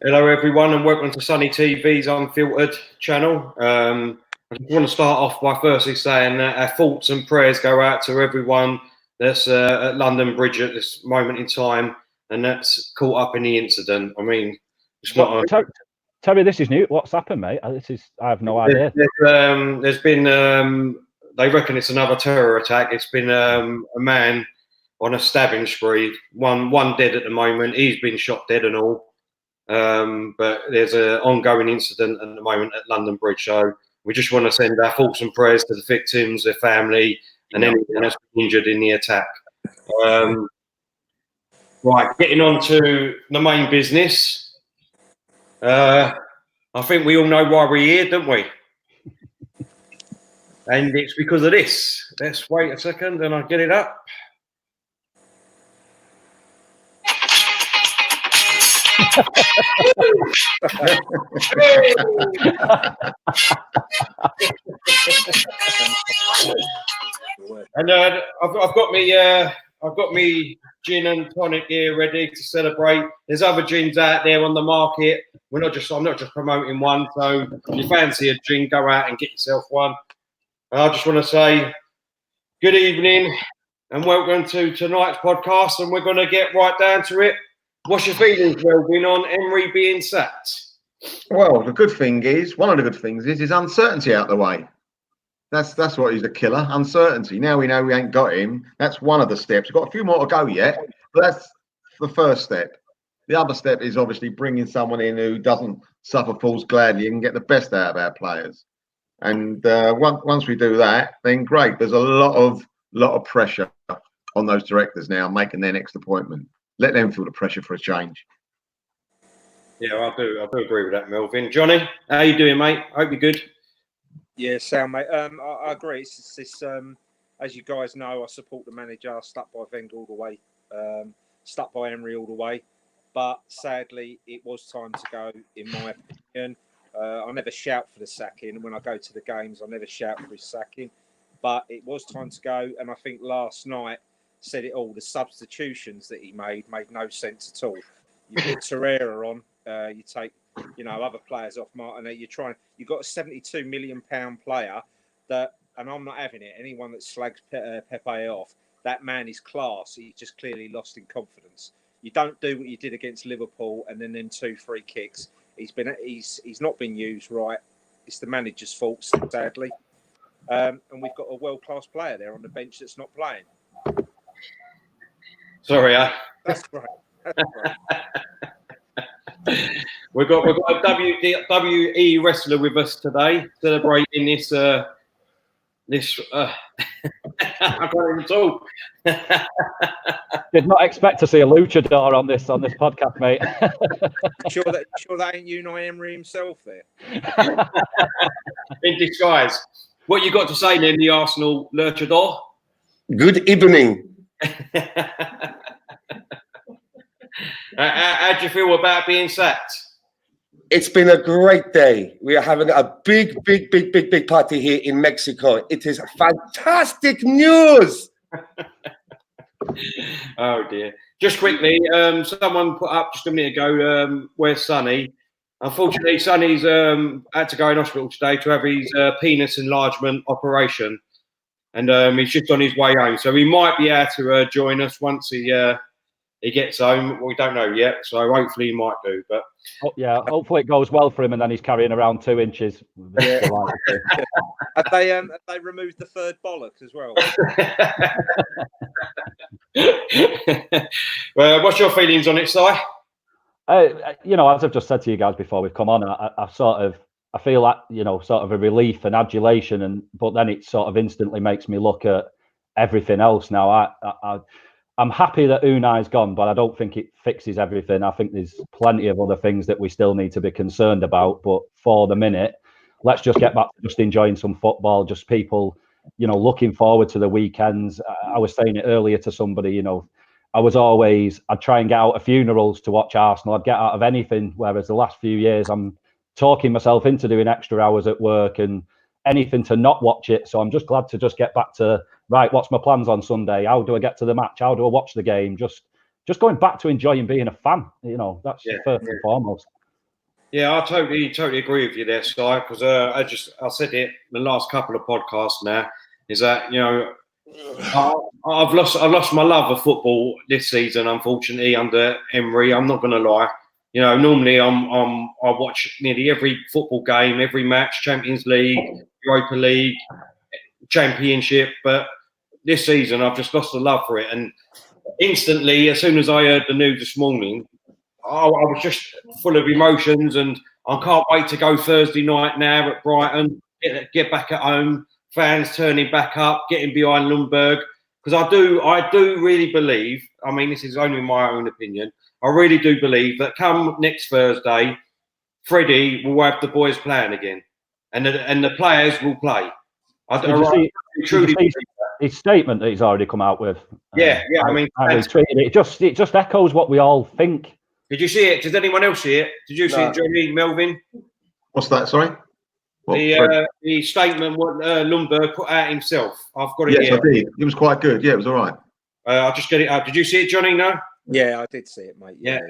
Hello, everyone, and welcome to Sunny TV's Unfiltered channel. I just want to start off by firstly saying that our thoughts and prayers go out to everyone that's at London Bridge at this moment in time, and that's caught up in the incident. I mean, it's not. Terry, this is new. What's happened, mate? I have no idea. There's been. They reckon it's another terror attack. It's been a man on a stabbing spree. One dead at the moment. He's been shot dead and all. But there's an ongoing incident at the moment at London Bridge. So we just want to send our thoughts and prayers to the victims, their family, and anyone that's been injured in the attack. Right, getting on to the main business. I think we all know why we're here, don't we? And it's because of this. Let's wait a second and I'll get it up. And I've got me gin and tonic here ready to celebrate. There's other gins out there on the market. I'm not just promoting one. So if you fancy a gin, go out and get yourself one. I just want to say good evening and welcome to tonight's podcast. And we're going to get right down to it. What's your feelings, Melvin, on Emery being sacked? Well, the good thing is, one of the good things is uncertainty out the way. That's what is the killer, uncertainty. Now we know we ain't got him. That's one of the steps. We've got a few more to go yet, but that's the first step. The other step is obviously bringing someone in who doesn't suffer fools gladly and get the best out of our players. And once we do that, then great. There's a lot of pressure on those directors now making their next appointment. Let them feel the pressure for a change. Yeah, I do agree with that, Melvin. Johnny, how you doing, mate? Hope you're good. Yeah, sound, mate. I agree. It's as you guys know, I support the manager. Stuck by Wenger all the way. Stuck by Emery all the way. But sadly, it was time to go, in my opinion. I never shout for the sacking. When I go to the games, I never shout for his sacking. But it was time to go. And I think last night said it all. The substitutions that he made no sense at all. You put Torreira on, you take other players off. Martin, you've got a £72 million player that, and I'm not having it. Anyone that slags Pepe off, that man is class. He's just clearly lost in confidence. You don't do what you did against Liverpool, and then 2 free kicks. He's not been used right. It's the manager's fault, sadly. And we've got a world-class player there on the bench that's not playing. Sorry, That's right. We've got a WE wrestler with us today, celebrating this. I can't even talk. Did not expect to see a luchador on this podcast, mate. Sure that ain't Unai Emery himself there. In disguise. What you got to say then, the Arsenal luchador? Good evening. How do you feel about being sacked? It's been a great day. We are having a big party here in Mexico. It is fantastic news. Oh dear. Just quickly, someone put up just a minute ago, where's Sonny? Unfortunately, Sonny's had to go in hospital today to have his penis enlargement operation. And he's just on his way home. So he might be able to join us once he gets home. We don't know yet. So hopefully he might do. But yeah, hopefully it goes well for him and then he's carrying around 2 inches. Yeah. Have they removed the third bollock as well? Well, what's your feelings on it, Si? As I've just said to you guys before we've come on, I feel like, sort of a relief and adulation, but then it sort of instantly makes me look at everything else. Now, I'm happy that Unai's gone, but I don't think it fixes everything. I think there's plenty of other things that we still need to be concerned about. But for the minute, let's just get back to just enjoying some football, just people, looking forward to the weekends. I was saying it earlier to somebody, I'd try and get out of funerals to watch Arsenal. I'd get out of anything, whereas the last few years, I'm talking myself into doing extra hours at work and anything to not watch it. So I'm just glad to just get back to, right, what's my plans on Sunday? How do I get to the match? How do I watch the game? Just going back to enjoying being a fan. That's first and foremost. Yeah, I totally agree with you there, Sky. Because I said it in the last couple of podcasts. Now is that I've lost my love of football this season, unfortunately, under Emery. I'm not going to lie. Normally I watch nearly every football game, every match, Champions League, Europa League, Championship, but this season I've just lost the love for it. And instantly, as soon as I heard the news this morning, I was just full of emotions, and I can't wait to go Thursday night now at Brighton, get back at home, fans turning back up, getting behind Lundberg. Because I do really believe, I mean, this is only my own opinion, I really do believe that come next Thursday, Freddie will have the boys playing again, and the players will play. Did you see his statement that he's already come out with? Yeah. I mean, I retweeted it. It just echoes what we all think. Did you see it? Did anyone else see it? Did you see it, Johnny, Melvin? What's that? Sorry. The statement what Lundberg put out himself. I've got it here. Yes, I did. It was quite good. Yeah, it was all right. I'll just get it up. Did you see it, Johnny? No? Yeah, I did see it, mate. Yeah.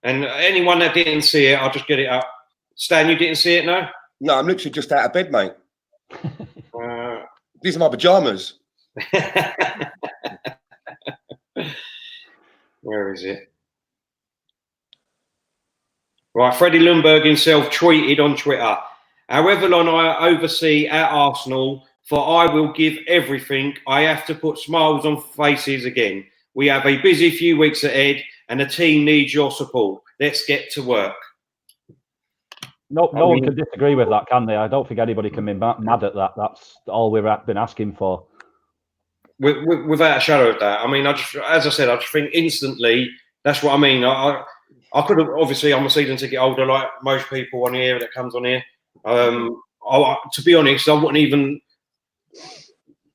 And anyone that didn't see it, I'll just get it up. Stan, you didn't see it, no? No, I'm literally just out of bed, mate. These are my pajamas. Where is it? Right, Freddie Lundberg himself tweeted on Twitter, however long I oversee at Arsenal, for I will give everything. I have to put smiles on faces again. We have a busy few weeks ahead and the team needs your support. Let's get to work. No one can disagree with that, can they? I don't think anybody can be mad at that. That's all we've been asking for. Without a shadow of that. I mean, as I said, I just think instantly, that's what I mean. I could have, obviously, I'm a season ticket holder like most people on here that comes on here. To be honest, I wouldn't even,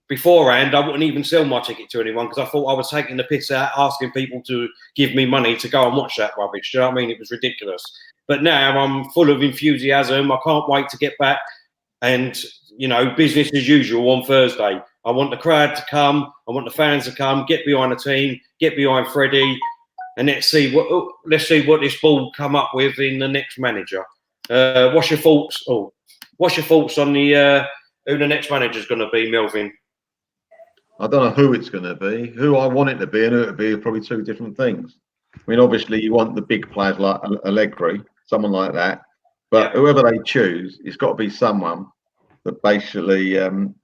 beforehand, I wouldn't even sell my ticket to anyone because I thought I was taking the piss out, asking people to give me money to go and watch that rubbish. Do you know what I mean? It was ridiculous. But now I'm full of enthusiasm. I can't wait to get back and, business as usual on Thursday. I want the crowd to come. I want the fans to come, get behind the team, get behind Freddie. And let's see what this ball come up with in the next manager. What's your thoughts? What's your thoughts on the who the next manager is going to be, Melvin? I don't know who it's going to be. Who I want it to be and who it be are probably two different things. I mean, obviously, you want the big players like Allegri, someone like that. But whoever they choose, it's got to be someone that basically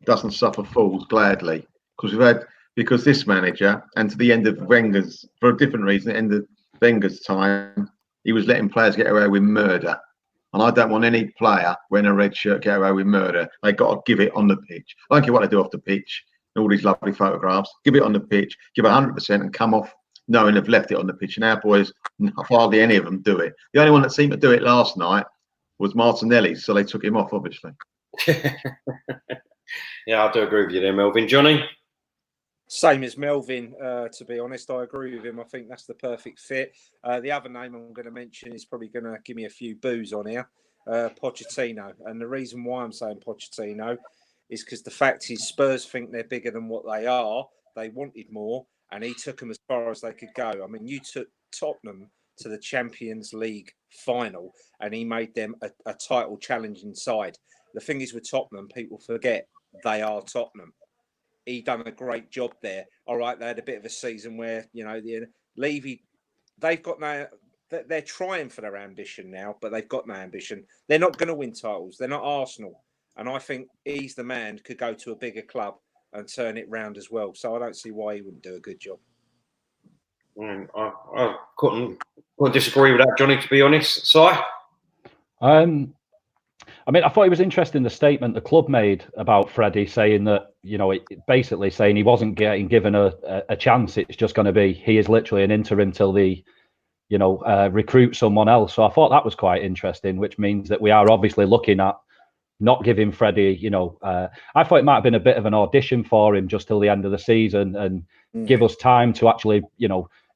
doesn't suffer fools gladly. Because this manager, and to the end of Wenger's, for a different reason, at the end of Wenger's time, he was letting players get away with murder. And I don't want any player wearing a red shirt get away with murder. They got to give it on the pitch. I don't care what they do off the pitch, all these lovely photographs. Give it on the pitch, give 100% and come off knowing they've left it on the pitch. And our boys, hardly any of them do it. The only one that seemed to do it last night was Martinelli, so they took him off, obviously. Yeah, I do agree with you there, Melvin. Johnny? Same as Melvin, to be honest. I agree with him. I think that's the perfect fit. The other name I'm going to mention is probably going to give me a few boos on here, Pochettino. And the reason why I'm saying Pochettino is because the fact is Spurs think they're bigger than what they are. They wanted more, and he took them as far as they could go. I mean, you took Tottenham to the Champions League final, and he made them a title challenging side. The thing is with Tottenham, people forget they are Tottenham. He done a great job there. All right, they had a bit of a season where, the Levy, they've got no, they're trying for their ambition now, but they've got no ambition. They're not going to win titles. They're not Arsenal. And I think he's the man could go to a bigger club and turn it round as well. So I don't see why he wouldn't do a good job. I couldn't disagree with that, Johnny, to be honest. Si? I mean, I thought it was interesting the statement the club made about Freddie, saying that, basically saying he wasn't getting given a chance. It's just going to be, he is literally an interim till they, recruit someone else. So I thought that was quite interesting, which means that we are obviously looking at not giving Freddie, I thought it might have been a bit of an audition for him just till the end of the season and give us time to actually,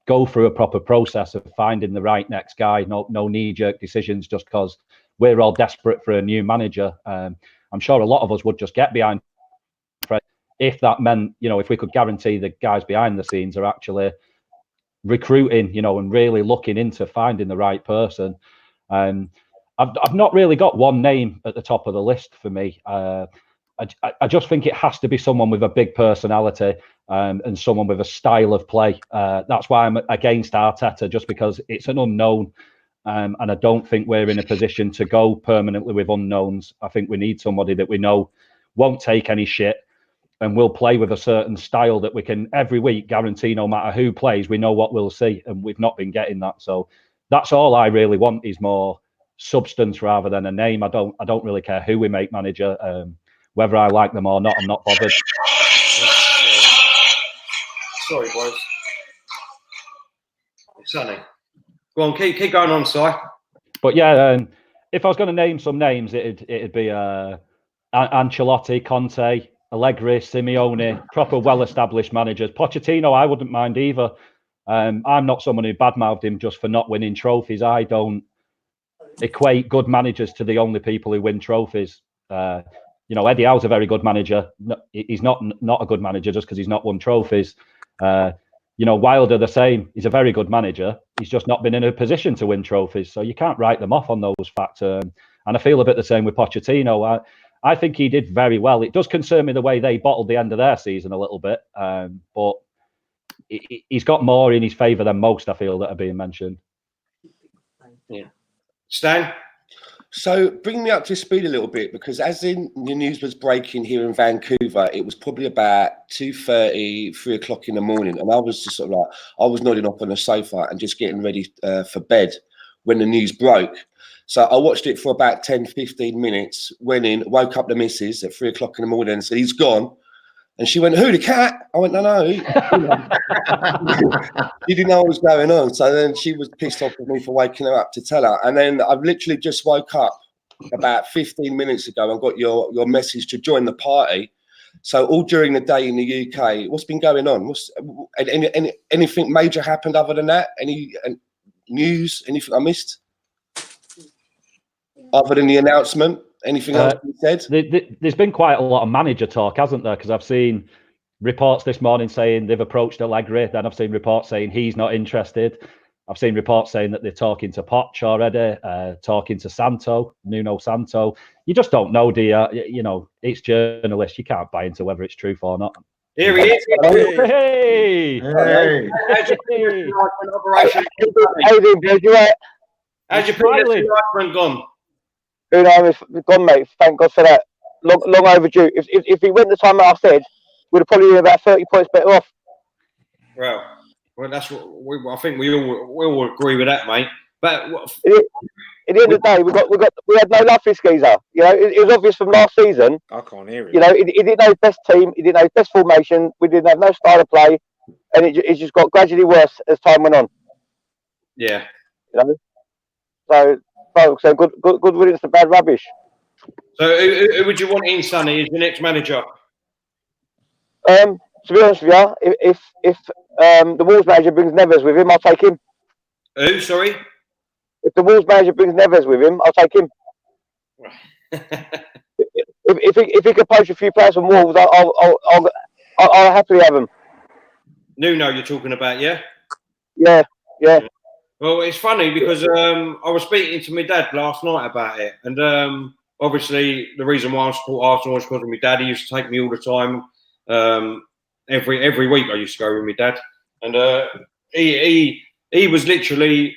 go through a proper process of finding the right next guy. No knee-jerk decisions just because we're all desperate for a new manager. I'm sure a lot of us would just get behind Fred if that meant, if we could guarantee the guys behind the scenes are actually recruiting, and really looking into finding the right person. I've not really got one name at the top of the list for me. I just think it has to be someone with a big personality and someone with a style of play. That's why I'm against Arteta, just because it's an unknown. And I don't think we're in a position to go permanently with unknowns. I think we need somebody that we know won't take any shit and will play with a certain style that we can every week guarantee no matter who plays, we know what we'll see. And we've not been getting that. So that's all I really want is more substance rather than a name. I don't really care who we make manager. Whether I like them or not, I'm not bothered. Sorry, boys. It's sunny. Go on, keep going on, Si. But yeah, if I was going to name some names, it'd be Ancelotti, Conte, Allegri, Simeone, proper well-established managers. Pochettino, I wouldn't mind either. I'm not someone who badmouthed him just for not winning trophies. I don't equate good managers to the only people who win trophies. Eddie Howe's a very good manager. He's not a good manager just because he's not won trophies. Wilder the same. He's a very good manager. He's just not been in a position to win trophies. So you can't write them off on those facts. And I feel a bit the same with Pochettino. I think he did very well. It does concern me the way they bottled the end of their season a little bit. But he's got more in his favour than most, I feel, that are being mentioned. Yeah. Stan? So bring me up to speed a little bit, because as in the news was breaking here in Vancouver, it was probably about 2:30, 3 o'clock in the morning. And I was just sort of like, I was nodding off on the sofa and just getting ready for bed when the news broke. So I watched it for about 10, 15 minutes, went in, woke up the missus at 3 o'clock in the morning and said, he's gone. And she went, who, the cat? I went, no. She didn't know what was going on. So then she was pissed off with me for waking her up to tell her. And then I've literally just woke up about 15 minutes ago and got your message to join the party. So all during the day in the UK, what's been going on? Anything major happened other than that? Any news? Anything I missed? Other than the announcement? Anything else you said? There's been quite a lot of manager talk, hasn't there? Because I've seen reports this morning saying they've approached Allegri. Then I've seen reports saying he's not interested. I've seen reports saying that they're talking to Poch already, talking to Nuno Santo. You just don't know, do you? It's journalists. You can't buy into whether it's truth or not. Here he is. Hey! How's your operation? How's your PSV gone? It's gone, mate. Thank God for that. Long overdue. If he went the time that I said, we'd have probably been about 30 points better off. Well, that's what I think we all agree with that, mate. But at the end of the day, we had no love for this geezer. It was obvious from last season. I can't hear it. He didn't know his best team. He didn't know his best formation. We didn't have no style of play, and it just got gradually worse as time went on. Yeah. So good riddance to bad rubbish. So who would you want in, Sonny, as your next manager? To be honest with you, if the Wolves manager brings Neves with him, I'll take him. Who? Sorry. If the Wolves manager brings Neves with him, I'll take him. if he could poach a few players from Wolves, I'll happily have him. Nuno, you're talking about, yeah? Yeah. Well, it's funny because I was speaking to my dad last night about it, and obviously the reason why I support Arsenal is because of my dad. He used to take me all the time. Every week I used to go with my dad, and he was literally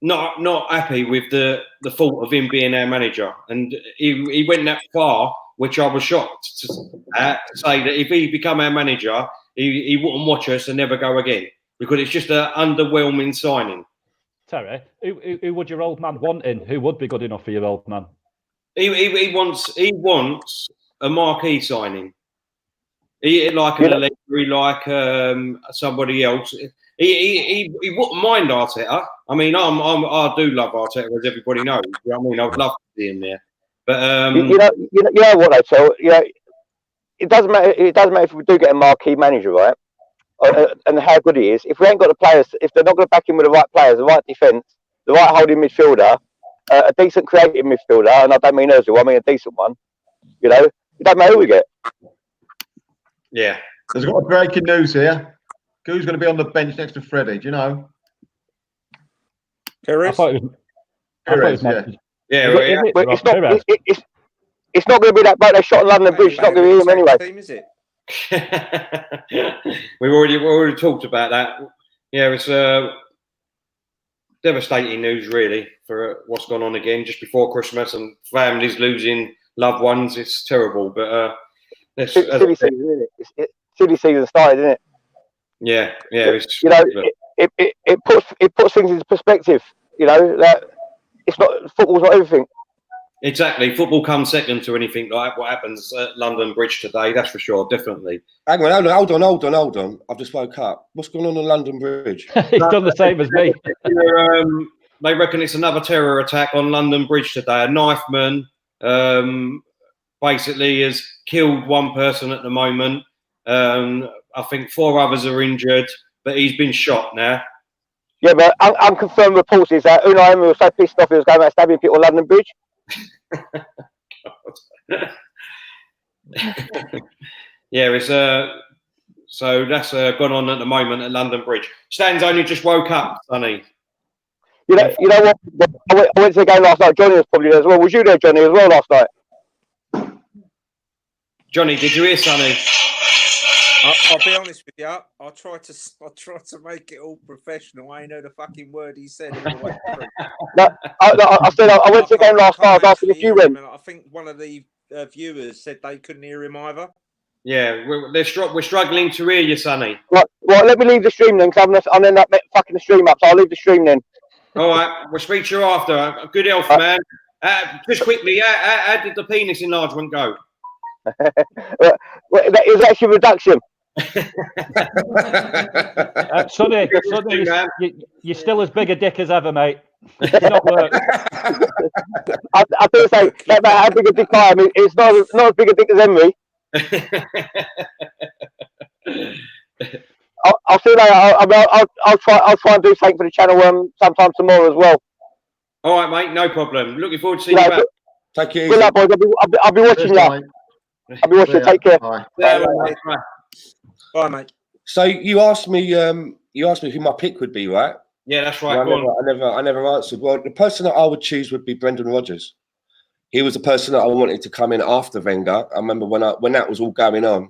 not happy with the thought of him being our manager, and he went that far, which I was shocked to say that if he become our manager, he wouldn't watch us and never go again. Because it's just an underwhelming signing. Terry, who would your old man want in? Who would be good enough for your old man? He wants a marquee signing. He like an Allegri, like somebody else. He wouldn't mind Arteta. I mean, I do love Arteta, as everybody knows. You know what I mean? I'd love to see him there. But you know what I tell you. It doesn't matter. It doesn't matter if we do get a marquee manager, right? And how good he is. If we ain't got the players, if they're not going to back him with the right players, the right defence, the right holding midfielder, a decent creative midfielder, and I don't mean Ozil, I mean a decent one. It doesn't matter who we get. Yeah. There's got breaking news here. Who's going to be on the bench next to Freddie? Do you know? I thought it Perez, yeah. It's not going to be that boat they shot on London Bridge. It's not going to be him anyway. Team, is it? We've already talked about that. Yeah, it's devastating news, really, for what's gone on again just before Christmas and families losing loved ones. It's terrible, but silly season, isn't it? Silly season started, isn't it? Yeah. It's, you know, it puts things into perspective. You know that it's not football's not everything. Exactly. Football comes second to anything like what happens at London Bridge today, that's for sure, definitely. Hang on, hold on. I've just woke up. What's going on London Bridge? He's done the same as me. They reckon it's another terror attack on London Bridge today. A knifeman basically has killed one person at the moment. I think 4 others are injured, but he's been shot now. Yeah, but unconfirmed reports is that Unai Emery was so pissed off he was going about stabbing people on London Bridge. Yeah, it's so that's gone on at the moment at London Bridge. Stan's only just woke up, Sonny. You know what? I went to the game last night. Johnny was probably there as well. Was you there, Johnny, as well last night? Johnny, did you hear Sonny? I'll be honest with you. I tried to make it all professional. I ain't know the fucking word he said. All the way through. I said I went to the game last night. I was asking if you went. I think one of the viewers said they couldn't hear him either. Yeah, we're struggling to hear you, Sonny. Right, let me leave the stream then, because I'm end up fucking the stream up. So I'll leave the stream then. All right, we'll speak to you after. Good health, man. Just quickly, how did the penis enlargement go? It was actually a reduction. Sonny, you're still as big a dick as ever, mate. It's not work. I do say that how big a dick I am. It's not as big a dick as Emery. I'll see you later. I'll try and do something for the channel sometime tomorrow as well. All right, mate. No problem. Looking forward to seeing you back. Take it easy. Good luck, boys. I'll be watching you. I'll be watching. Take care. Bye. Bye, mate. So you asked me who my pick would be, right? Yeah, that's right. I never answered. Well, the person that I would choose would be Brendan Rodgers. He was the person that I wanted to come in after Wenger. I remember when that was all going on,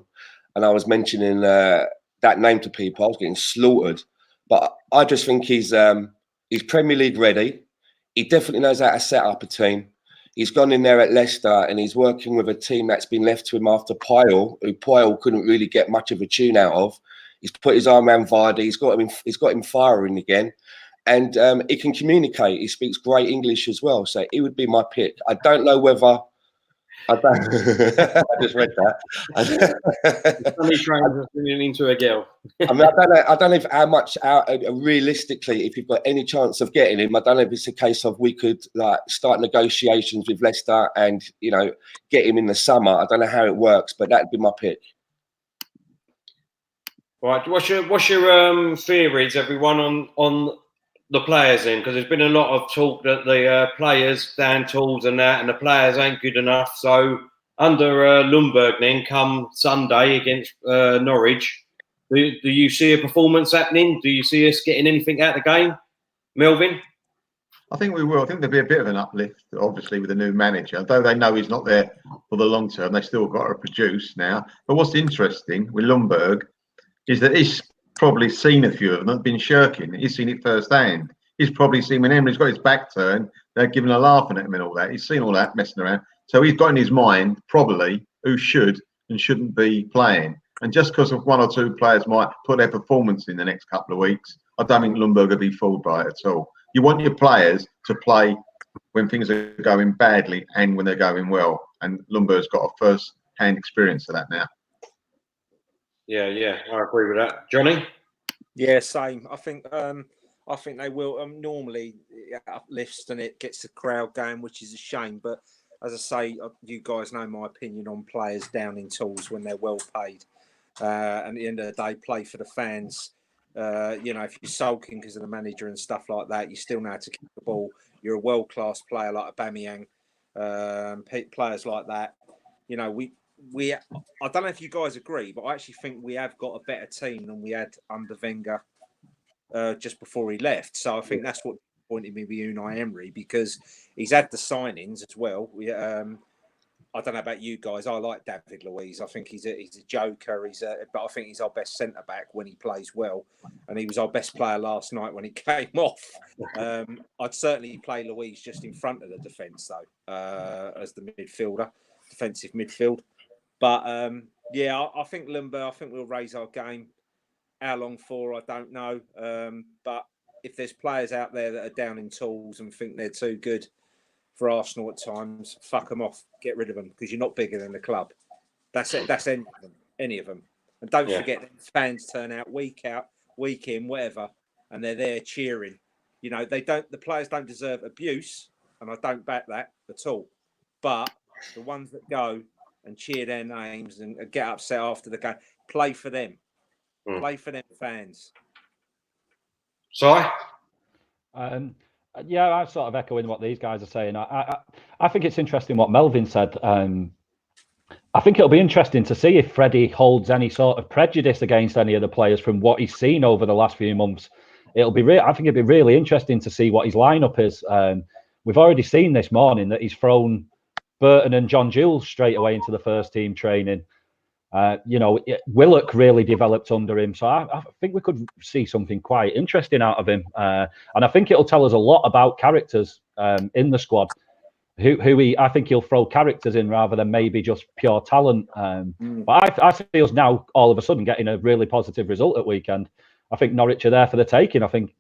and I was mentioning that name to people, I was getting slaughtered. But I just think he's Premier League ready. He definitely knows how to set up a team. He's gone in there at Leicester and he's working with a team that's been left to him after Pyle, who Pyle couldn't really get much of a tune out of. He's put his arm around Vardy. He's got him firing again. And he can communicate. He speaks great English as well. So he would be my pick. I don't know whether... I just read that. Sonny transitioning into a girl. I mean, I don't know if how much realistically, if you've got any chance of getting him, I don't know if it's a case of we could like start negotiations with Leicester and get him in the summer. I don't know how it works, but that'd be my pick. Right, what's your theories, everyone, on the players in? Because there's been a lot of talk that the players down tools and that, and the players ain't good enough. So under Lundberg then come Sunday against Norwich, do you see a performance happening? Do you see us getting anything out of the game, Melvin? I think we will. I think there'll be a bit of an uplift, obviously, with the new manager. Though they know he's not there for the long term, they still got to produce now. But what's interesting with Lundberg is that he's probably seen a few of them, been shirking. He's seen it firsthand. He's probably seen when Emery's got his back turned, they're giving a laugh at him and all that. He's seen all that messing around. So he's got in his mind probably who should and shouldn't be playing. And just because of 1 or 2 players might put their performance in the next couple of weeks, I don't think Lundberg will be fooled by it at all. You want your players to play when things are going badly and when they're going well. And Lundberg's got a first-hand experience of that now. Yeah, I agree with that. Johnny? Yeah, same. I think they will. Normally, it uplifts and it gets the crowd going, which is a shame. But as I say, you guys know my opinion on players down in tools when they're well paid. And at the end of the day, play for the fans. If you're sulking because of the manager and stuff like that, you still know how to kick the ball. You're a world-class player like Aubameyang, players like that. I don't know if you guys agree, but I actually think we have got a better team than we had under Wenger just before he left. So I think that's what disappointed me with Unai Emery because he's had the signings as well. I don't know about you guys. I like David Luiz. I think he's a joker. But I think he's our best centre back when he plays well, and he was our best player last night when he came off. I'd certainly play Luiz just in front of the defence though, as the defensive midfield. But I think Lumber. I think we'll raise our game. How long for? I don't know. But if there's players out there that are down in tools and think they're too good for Arsenal at times, fuck them off. Get rid of them because you're not bigger than the club. That's it. That's any of them. And don't forget that fans turn out, week in, whatever, and they're there cheering. You know, the players don't deserve abuse, and I don't back that at all. But the ones that go and cheer their names and get upset after the game, play for them. Play for them fans. Sorry? Yeah, I'm sort of echoing what these guys are saying. I think it's interesting what Melvin said. I think it'll be interesting to see if Freddie holds any sort of prejudice against any of the players from what he's seen over the last few months. I think it'd be really interesting to see what his lineup is. We've already seen this morning that he's thrown Burton and John Jules straight away into the first team training. Willock really developed under him, so I think we could see something quite interesting out of him, and I think it'll tell us a lot about characters in the squad. I think he'll throw characters in rather than maybe just pure talent. But I see us now all of a sudden getting a really positive result at weekend. I think Norwich are there for the taking. I think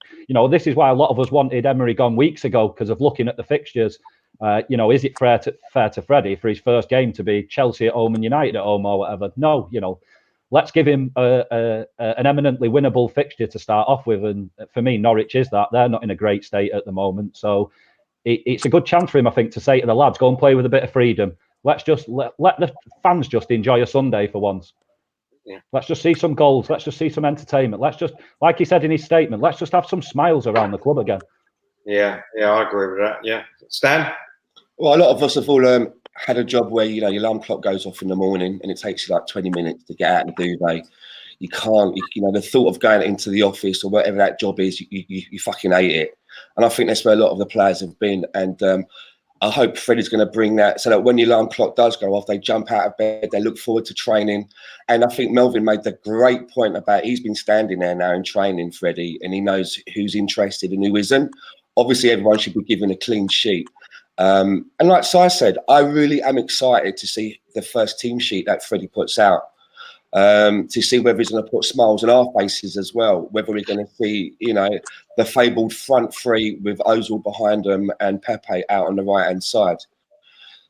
this is why a lot of us wanted Emery gone weeks ago because of looking at the fixtures. Is it fair to Freddie for his first game to be Chelsea at home and United at home or whatever? No, let's give him an eminently winnable fixture to start off with. And for me, Norwich is that. They're not in a great state at the moment. So it's a good chance for him, I think, to say to the lads, go and play with a bit of freedom. Let's just let the fans just enjoy a Sunday for once. Yeah. Let's just see some goals. Let's just see some entertainment. Let's just, like he said in his statement, let's just have some smiles around the club again. Yeah, I agree with that. Yeah. Stan? Well, a lot of us have all had a job where, your alarm clock goes off in the morning and it takes you like 20 minutes to get out of the duvet. You can't, the thought of going into the office or whatever that job is, you fucking hate it. And I think that's where a lot of the players have been. And I hope Freddie's going to bring that so that when the alarm clock does go off, they jump out of bed, they look forward to training. And I think Melvin made the great point about he's been standing there now in training, Freddie, and he knows who's interested and who isn't. Obviously, everyone should be given a clean sheet. And like Si said, I really am excited to see the first team sheet that Freddie puts out, to see whether he's going to put smiles on our faces as well, whether we're going to see, the fabled front three with Ozil behind them and Pepe out on the right-hand side.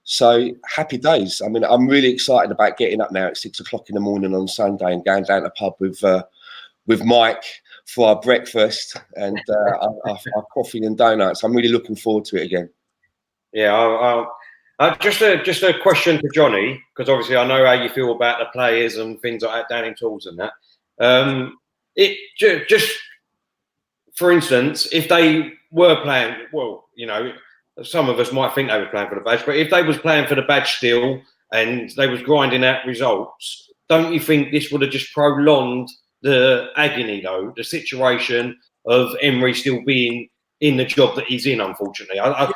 So happy days. I mean, I'm really excited about getting up now at 6 o'clock in the morning on Sunday and going down to the pub with Mike for our breakfast and our coffee and donuts. I'm really looking forward to it again. Yeah, just a question to Johnny, because obviously I know how you feel about the players and things like that down in tools and that. Just for instance, if they were playing, some of us might think they were playing for the badge, but if they was playing for the badge still and they was grinding out results, don't you think this would have just prolonged the agony, though, the situation of Emery still being in the job that he's in? Unfortunately, I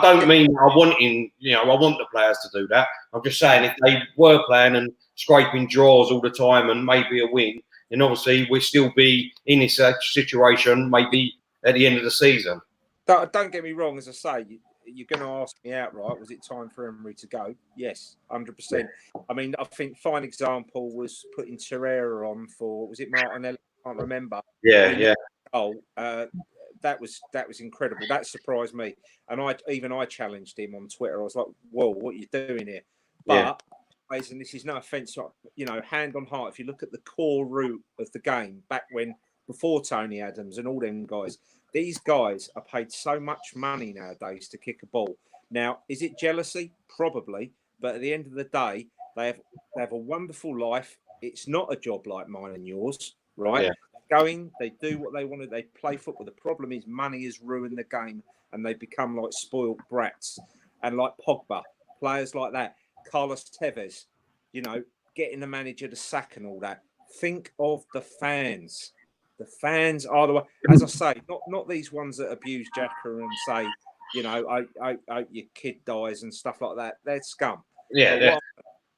don't mean I want the players to do that. I'm just saying if they were playing and scraping draws all the time and maybe a win, then obviously we'd still be in this situation maybe at the end of the season. Don't get me wrong, as I say, you're going to ask me outright, was it time for Emery to go? Yes, 100%. I mean, I think fine example was putting Torreira on for, was it Martinelli? I can't remember. Yeah. That was incredible. That surprised me. And I challenged him on Twitter. I was like, whoa, what are you doing here? But, and this is no offence, hand on heart, if you look at the core root of the game, before Tony Adams and all them guys, these guys are paid so much money nowadays to kick a ball. Now, is it jealousy? Probably. But at the end of the day, they have a wonderful life. It's not a job like mine and yours, right? Yeah. They do what they want to, they play football. The problem is money has ruined the game and they become like spoiled brats. And like Pogba, players like that, Carlos Tevez, getting the manager to sack and all that. Think of the fans. The fans are the way. As I say, not these ones that abuse Jacker and say, you know, I your kid dies and stuff like that. They're scum. Yeah, But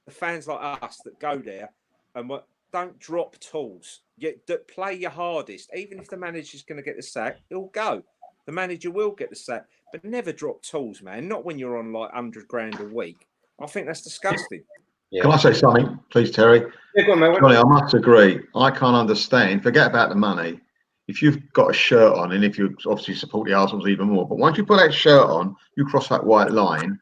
the fans like us that go there and don't drop tools. Play your hardest. Even if the manager's going to get the sack, he'll go. The manager will get the sack, but never drop tools, man. Not when you're on like 100 grand a week. I think that's disgusting. yeah. Can I say something, please, Terry? Yeah, go on, mate. Johnny, I must agree. I can't understand. Forget about the money. If you've got a shirt on, and if you obviously support the Arsenals even more, but once you put that shirt on, you cross that white line.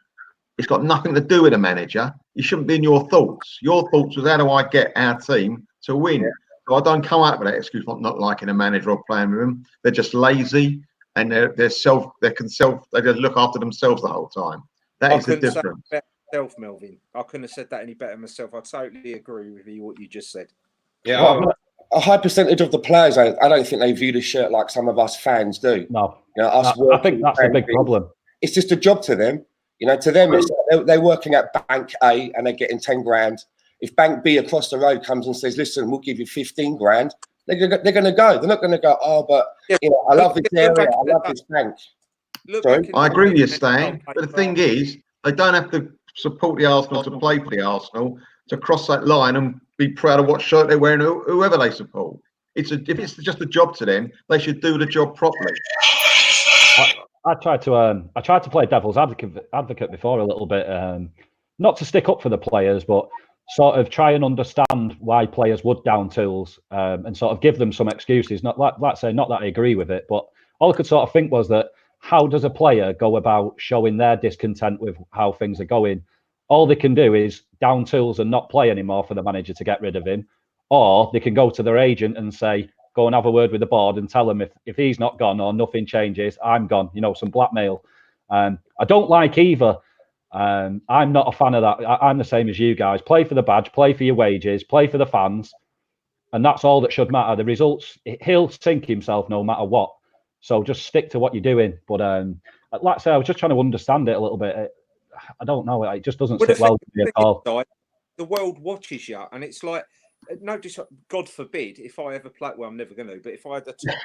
It's got nothing to do with a manager. It shouldn't be in your thoughts. Your thoughts was, how do I get our team to win? Yeah. So I don't come out with that excuse for not liking a manager or playing with them. They're just lazy, and they just look after themselves the whole time. That is the difference. Myself, Melvin. I couldn't have said that any better myself. I totally agree with you what you just said. Yeah, well, a high percentage of the players, I don't think they view the shirt like some of us fans do. No, you know, I think that's a big problem. It's just a job to them. You know, to them, it's, they're working at Bank A and they're getting 10 grand. If Bank B across the road comes and says, "Listen, we'll give you 15 grand," they're going to go. They're not going to go, "Oh, but you know, I love this area. I love this bank." Sorry, I agree with you, Stan. But the thing is, they don't have to support the Arsenal to play for the Arsenal, to cross that line and be proud of what shirt they're wearing, whoever they support. If it's just a job to them, they should do the job properly. I tried to play devil's advocate before a little bit, not to stick up for the players, but sort of try and understand why players would down tools, and sort of give them some excuses. Not that I agree with it, but all I could sort of think was that, how does a player go about showing their discontent with how things are going? All they can do is down tools and not play anymore for the manager to get rid of him, or they can go to their agent and say, go and have a word with the board and tell them if he's not gone or nothing changes, I'm gone. You know, some blackmail. I don't like either. I'm not a fan of that. I'm the same as you guys. Play for the badge, play for your wages, play for the fans, and that's all that should matter. The results, he'll sink himself no matter what. So just stick to what you're doing. But like I say, I was just trying to understand it a little bit. I don't know. It just doesn't sit well with me at all. The world watches you, and it's like, no, just God forbid if I ever play. Well, I'm never going to. But if I had the top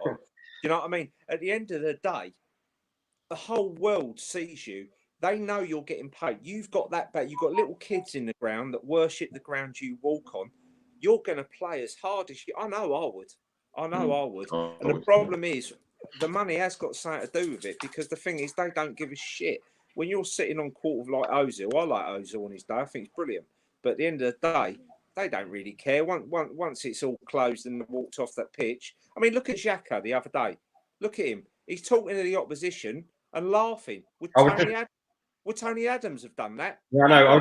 on, you know what I mean? At the end of the day, the whole world sees you. They know you're getting paid. You've got that back. You've got little kids in the ground that worship the ground you walk on. You're going to play as hard as you. I know I would. And the problem is, the money has got something to do with it, because the thing is, they don't give a shit. When you're sitting on court with like Ozil, I like Ozil on his day. I think he's brilliant. But at the end of the day, they don't really care. Once it's all closed and walked off that pitch. I mean, look at Xhaka the other day. Look at him. He's talking to the opposition and laughing. Would Tony Adams have done that? Yeah, I know. I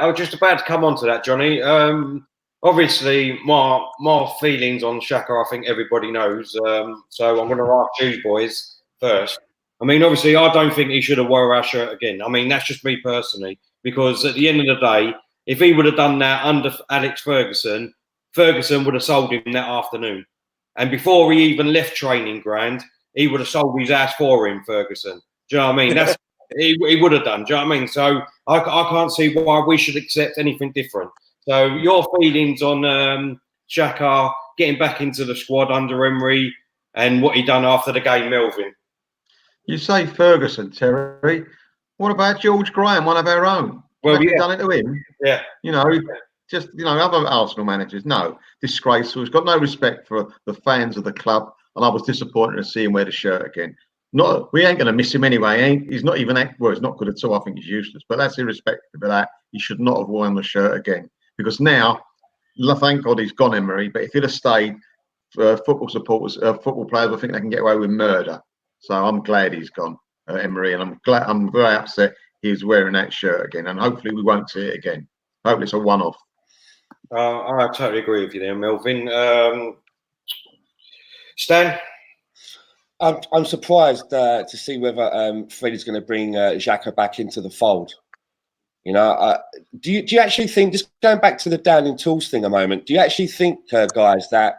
was just about to come on to that, Johnny. Obviously, my feelings on Xhaka, I think everybody knows. So I'm going to ask you boys first. I mean, obviously, I don't think he should have worn our shirt again. I mean, that's just me personally. Because at the end of the day, if he would have done that under Alex Ferguson, Ferguson would have sold him that afternoon. And before he even left training ground, he would have sold his ass for him, Ferguson. Do you know what I mean? That's he would have done. Do you know what I mean? So I can't see why we should accept anything different. So your feelings on Xhaka getting back into the squad under Emery and what he done after the game, Melvin? You say Ferguson, Terry. What about George Graham, one of our own? Well, you done it to him. Yeah. You know, just, you know, other Arsenal managers. No, disgraceful. He's got no respect for the fans of the club. And I was disappointed to see him wear the shirt again. We ain't going to miss him anyway. He's not even, he's not good at all. I think he's useless. But that's irrespective of that. He should not have worn the shirt again. Because now, thank God he's gone, Emery. But if he'd have stayed, football supporters, football players, I think they can get away with murder. So I'm glad he's gone, Emery. And I'm very upset he's wearing that shirt again. And hopefully we won't see it again. Hopefully it's a one-off. I totally agree with you there, Melvin. Stan? I'm surprised to see whether Freddie's going to bring Xhaka back into the fold. You know, do you actually think, just going back to the Downing Tools thing a moment, do you actually think, guys, that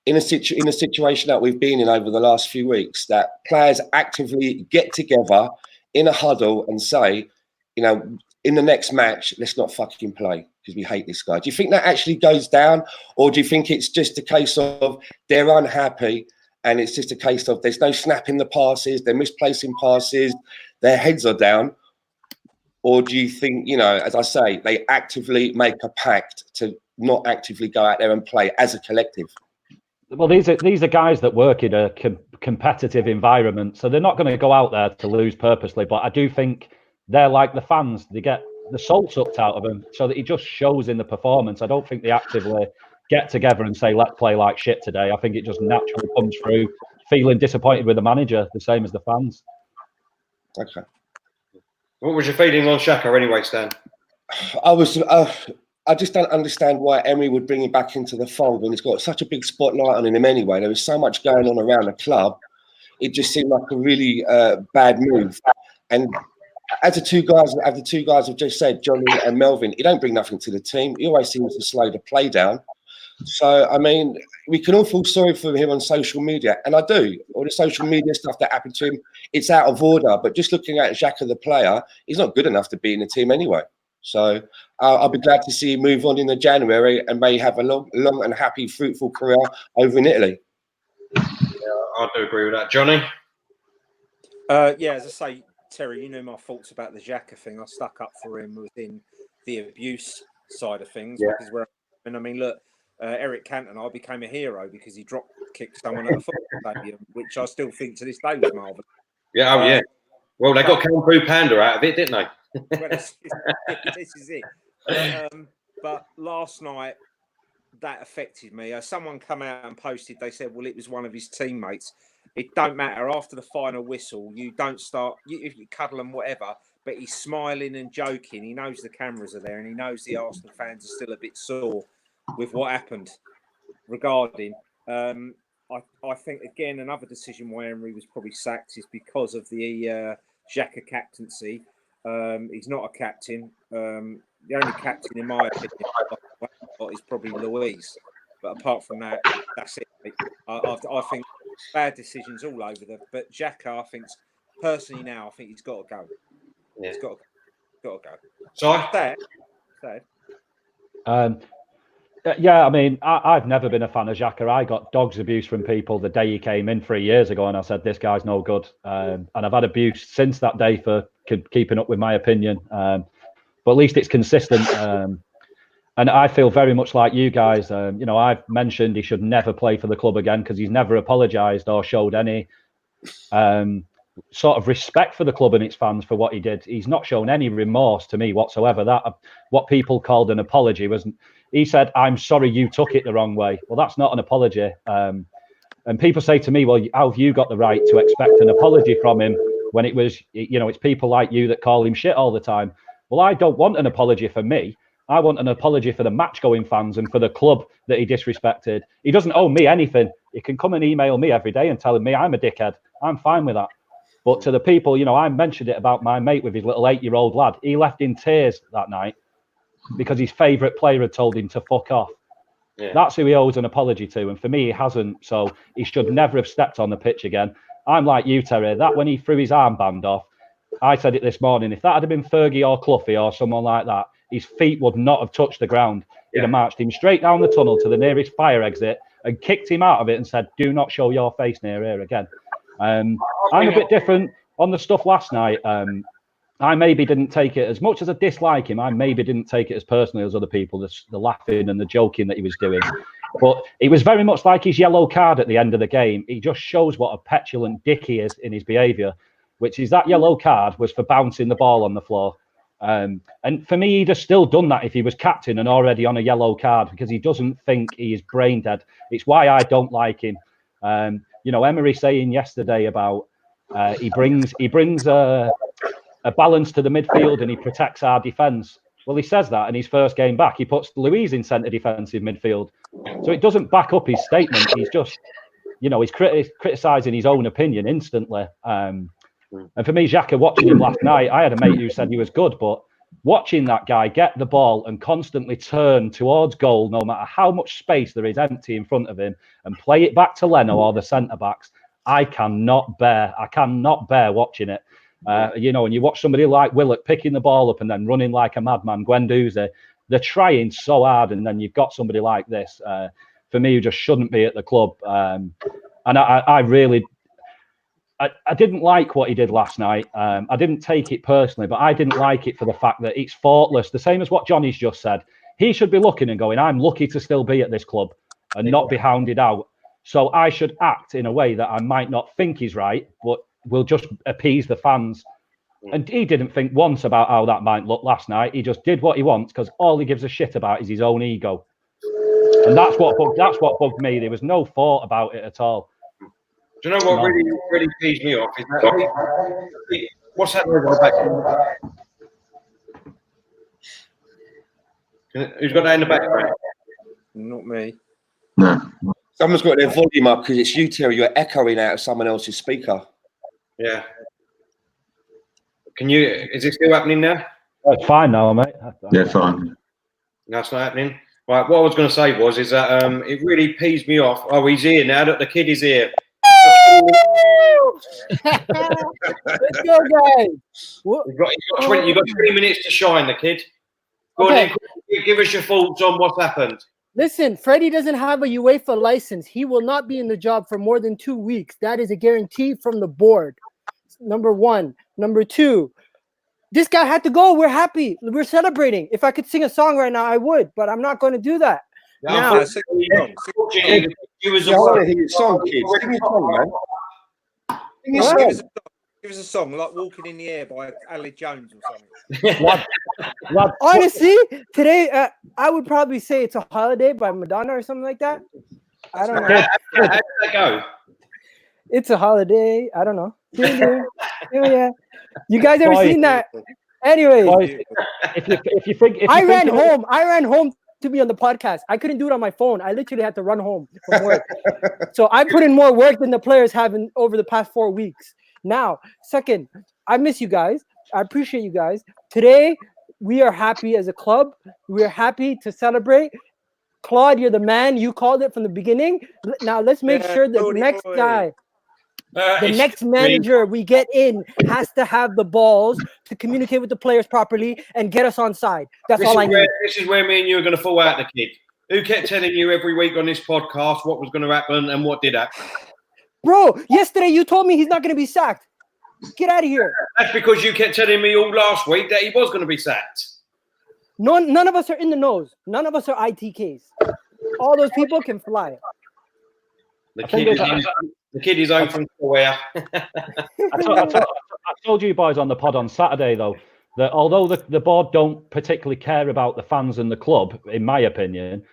in a situation that we've been in over the last few weeks, that players actively get together in a huddle and say, you know, in the next match, let's not fucking play. because we hate this guy. Do you think that actually goes down, or do you think it's just a case of they're unhappy and it's just a case of there's no snapping the passes, they're misplacing passes, their heads are down? Or do you think, you know, as I say, they actively make a pact to not actively go out there and play as a collective? Well, these are guys that work in a competitive environment, so they're not going to go out there to lose purposely. But I do think they're like the fans; they get the soul sucked out of them, so that it just shows in the performance. I don't think they actively get together and say, "Let's play like shit today." I think it just naturally comes through feeling disappointed with the manager, the same as the fans. Okay. What was your feeling on Xhaka anyway, Stan? I just don't understand why Emery would bring him back into the fold when he's got such a big spotlight on him anyway. There was so much going on around the club. It just seemed like a really bad move. And as the two guys have just said, Johnny and Melvin, he don't bring nothing to the team. He always seems to slow the play down. So, I mean, we can all feel sorry for him on social media, and I do. All the social media stuff that happened to him, it's out of order. But just looking at Xhaka, the player, he's not good enough to be in the team anyway. So I'll be glad to see him move on in the January and may have a long and happy, fruitful career over in Italy. Yeah, I do agree with that. Johnny? Yeah, as I say, Terry, you know my thoughts about the Xhaka thing. I stuck up for him within the abuse side of things. Yeah. Because I mean, look, Eric Cantona became a hero because he drop kicked someone at a football stadium, which I still think to this day was marvellous. Yeah, yeah. Well, they got Kung Fu Panda out of it, didn't they? Well, this is it. But last night, that affected me. Someone come out and posted, they said, well, it was one of his teammates. It don't matter. After the final whistle, you don't start, you cuddle and whatever, but he's smiling and joking. He knows the cameras are there and he knows the Arsenal fans are still a bit sore with what happened regarding. I think, again, another decision why Emery was probably sacked is because of the Xhaka captaincy. He's not a captain. The only captain, in my opinion, is probably Luis. But apart from that, that's it. I think bad decisions all over there. But Xhaka, I think, personally now, I think he's got to go. Yeah. He's got to go. Sorry? Yeah, I mean, I've never been a fan of Xhaka. I got dogs abuse from people the day he came in 3 years ago, and I said, this guy's no good. And I've had abuse since that day for keeping up with my opinion. But at least it's consistent. And I feel very much like you guys. You know, I've mentioned he should never play for the club again because he's never apologised or showed any sort of respect for the club and its fans for what he did. He's not shown any remorse to me whatsoever. That what people called an apology wasn't. He said, "I'm sorry you took it the wrong way." Well, that's not an apology. And people say to me, "Well, how have you got the right to expect an apology from him when it was, you know, it's people like you that call him shit all the time?" Well, I don't want an apology for me. I want an apology for the match-going fans and for the club that he disrespected. He doesn't owe me anything. He can come and email me every day and tell me I'm a dickhead. I'm fine with that. But to the people, you know, I mentioned it about my mate with his little 8-year-old lad. He left in tears that night because his favourite player had told him to fuck off. Yeah. That's who he owes an apology to. And for me, he hasn't. So he should never have stepped on the pitch again. I'm like you, Terry, that when he threw his armband off, I said it this morning, if that had been Fergie or Cloughie or someone like that, his feet would not have touched the ground. He'd have marched him straight down the tunnel to the nearest fire exit and kicked him out of it and said, "Do not show your face near here again." I'm a bit different on the stuff last night. I maybe didn't take it as much as I dislike him. I maybe didn't take it as personally as other people, the laughing and the joking that he was doing. But it was very much like his yellow card at the end of the game. He just shows what a petulant dick he is in his behaviour, which is that yellow card was for bouncing the ball on the floor. And for me, he'd have still done that if he was captain and already on a yellow card because he doesn't think he is brain dead. It's why I don't like him. You know, Emery saying yesterday about he brings a balance to the midfield and he protects our defence. Well, he says that in his first game back. He puts Luis in centre defensive midfield. So it doesn't back up his statement. He's just, you know, he's criticising his own opinion instantly. And for me, Xhaka, watching him last night, I had a mate who said he was good, but watching that guy get the ball and constantly turn towards goal, no matter how much space there is empty in front of him, and play it back to Leno or the centre-backs, I cannot bear watching it. You know, and you watch somebody like Willock picking the ball up and then running like a madman, Guendouzi, they're trying so hard, and then you've got somebody like this, for me, who just shouldn't be at the club. And I really, I didn't like what he did last night. I didn't take it personally, but I didn't like it for the fact that it's thoughtless. The same as what Johnny's just said. He should be looking and going, I'm lucky to still be at this club and not be hounded out. So I should act in a way that I might not think is right, but will just appease the fans. And he didn't think once about how that might look last night. He just did what he wants because all he gives a shit about is his own ego. And that's what bugged me. There was no thought about it at all. Do you know what really pees me off? Is that what's happening over the back? Who's got that in the background? Not me. No. Someone's got their volume up because it's you, Terry. You're echoing out of someone else's speaker. Yeah. Can you? Is it still happening now? It's fine now, mate. Yeah, fine. That's not happening. Right. What I was going to say is that it really pees me off. Oh, he's here now. That the kid is here. Let's go, guys. You've got 20 minutes to shine, the kid. Go on in, give us your thoughts on what's happened. Listen, Freddie doesn't have a UEFA license. He will not be in the job for more than 2 weeks. That is a guarantee from the board. Number one. Number two, this guy had to go. We're happy. We're celebrating. If I could sing a song right now, I would, but I'm not going to do that. Now, You was I want to hear your song, kid. Sing your song, man. Sing your song. Give us a song like "Walking in the Air" by Ali Jones or something. honestly, today I would probably say it's a holiday by Madonna or something like that. I don't know. How did that go? It's a holiday. I don't know. Yeah. You guys ever seen that? Anyways, if you think I ran home to be on the podcast. I couldn't do it on my phone. I literally had to run home from work. So I put in more work than the players have over the past 4 weeks. Now, second, I miss you guys. I appreciate you guys. Today, we are happy as a club. We are happy to celebrate. Claude, you're the man. You called it from the beginning. Now, let's make sure that the next guy, the next manager we get in has to have the balls to communicate with the players properly and get us on side. That's all I need. This is where me and you are going to fall out, the kid. Who kept telling you every week on this podcast what was going to happen and what did happen? Bro, yesterday you told me he's not going to be sacked. Get out of here. That's because you kept telling me all last week that he was going to be sacked. None of us are in the nose. None of us are ITKs. All those people can fly. The kid is home from somewhere. I told you boys on the pod on Saturday, though, that although the board don't particularly care about the fans and the club, in my opinion,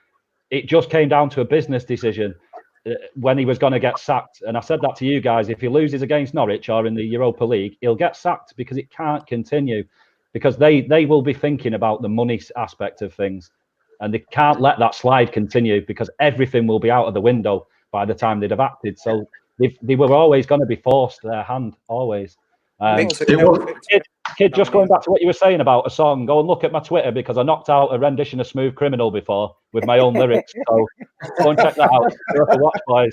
it just came down to a business decision when he was going to get sacked. And I said that to you guys. If he loses against Norwich or in the Europa League, he'll get sacked because it can't continue. Because they will be thinking about the money aspect of things. And they can't let that slide continue because everything will be out of the window by the time they'd have acted. So they were always going to be forced their hand, always. Kid, just going back to what you were saying about a song, go and look at my Twitter because I knocked out a rendition of Smooth Criminal before with my own lyrics. So go and check that out. You'll have to watch, boys.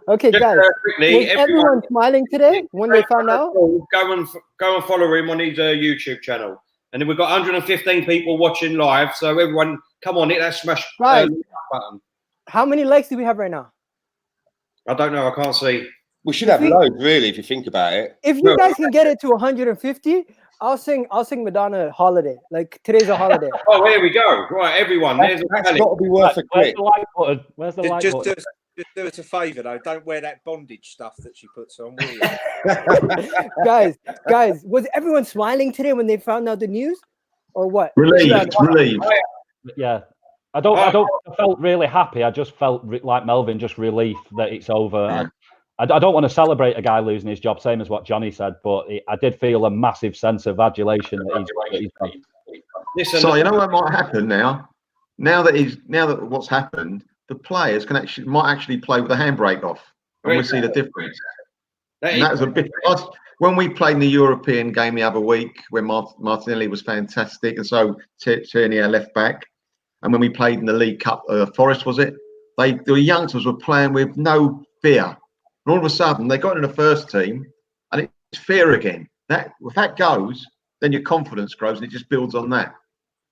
Okay, guys. Was everyone smiling today when they found out? Go and follow him on his YouTube channel. And then we've got 115 people watching live. So everyone, come on, hit that smash button. How many likes do we have right now? I don't know. I can't see. We should have loads, really, if you think about it. If you guys can get it to 150, I'll sing Madonna "Holiday." Like today's a holiday. Oh, here we go. Right, everyone. That's got to be worth a click. Where's the like button? Just do us a favour though. Don't wear that bondage stuff that she puts on, will you? guys, was everyone smiling today when they found out the news, or what? Relieved. Yeah. I felt really happy. I just felt like Melvin, just relief that it's over. Yeah. I don't want to celebrate a guy losing his job, same as what Johnny said, but I did feel a massive sense of adulation that he's done. So you know what might happen now? Now that what's happened, the players might actually play with the handbrake off, and we see the difference. And that was a bit. When we played in the European game the other week, when Martinelli was fantastic, and so Tierney our left back, and when we played in the League Cup, Forest was it? The youngsters were playing with no fear. And all of a sudden, they got in the first team, and it's fear again. If that goes, then your confidence grows, and it just builds on that.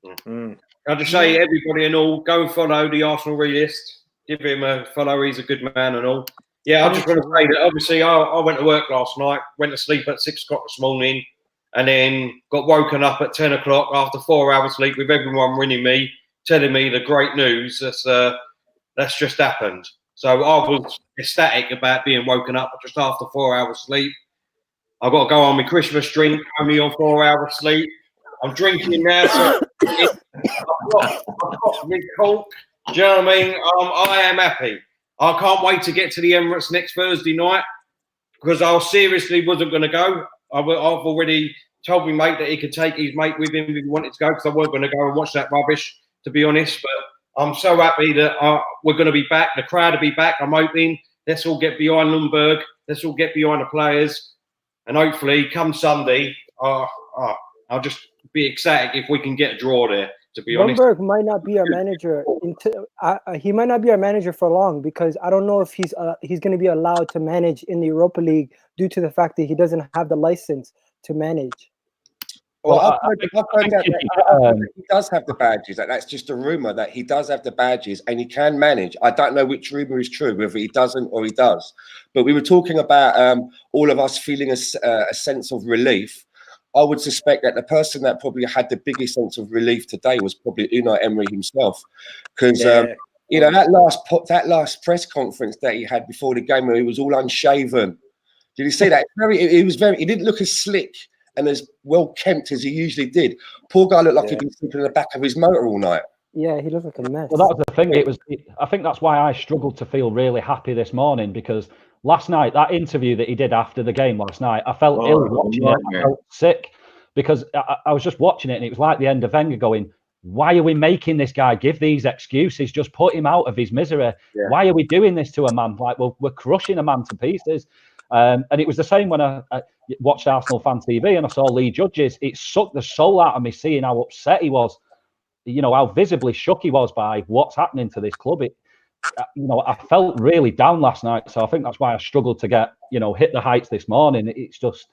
I'll just say, everybody and all, go and follow the Arsenal Realist. Give him a follow. He's a good man and all. Yeah, I just want to say that obviously I went to work last night, went to sleep at 6 o'clock this morning, and then got woken up at 10 o'clock after 4 hours sleep with everyone ringing me, telling me the great news that's just happened. So I was ecstatic about being woken up just after 4 hours sleep. I've got to go on my Christmas drink, only on 4 hours sleep. I'm drinking now, so I've got my Coke. Do you know what I mean? I am happy. I can't wait to get to the Emirates next Thursday night because I seriously wasn't going to go. I've already told my mate that he could take his mate with him if he wanted to go because I weren't going to go and watch that rubbish, to be honest. But I'm so happy that we're going to be back. The crowd will be back. I'm hoping. Let's all get behind Lundberg. Let's all get behind the players. And hopefully, come Sunday, I'll just be ecstatic if we can get a draw there. To be honest, Lundberg might not be our manager. He might not be our manager for long because I don't know if he's going to be allowed to manage in the Europa League due to the fact that he doesn't have the license to manage. Well, I've heard that he does have the badges. That's just a rumor that he does have the badges and he can manage. I don't know which rumor is true, whether he doesn't or he does. But we were talking about all of us feeling a sense of relief. I would suspect that the person that probably had the biggest sense of relief today was probably Unai Emery himself, because you know that last press conference that he had before the game where he was all unshaven. Did you see that? He didn't look as slick and as well kempt as he usually did. Poor guy looked like he'd been sleeping in the back of his motor all night. Yeah, he looked like a mess. Well, that was the thing. I think that's why I struggled to feel really happy this morning because last night, that interview that he did after the game last night, I felt ill watching it. I felt sick because I was just watching it and it was like the end of Wenger going, why are we making this guy give these excuses? Just put him out of his misery. Yeah. Why are we doing this to a man? Like, we're crushing a man to pieces. And it was the same when I watched Arsenal Fan TV and I saw Lee Judges. It sucked the soul out of me seeing how upset he was, you know, how visibly shook he was by what's happening to this club. I felt really down last night. So I think that's why I struggled to hit the heights this morning. It's just,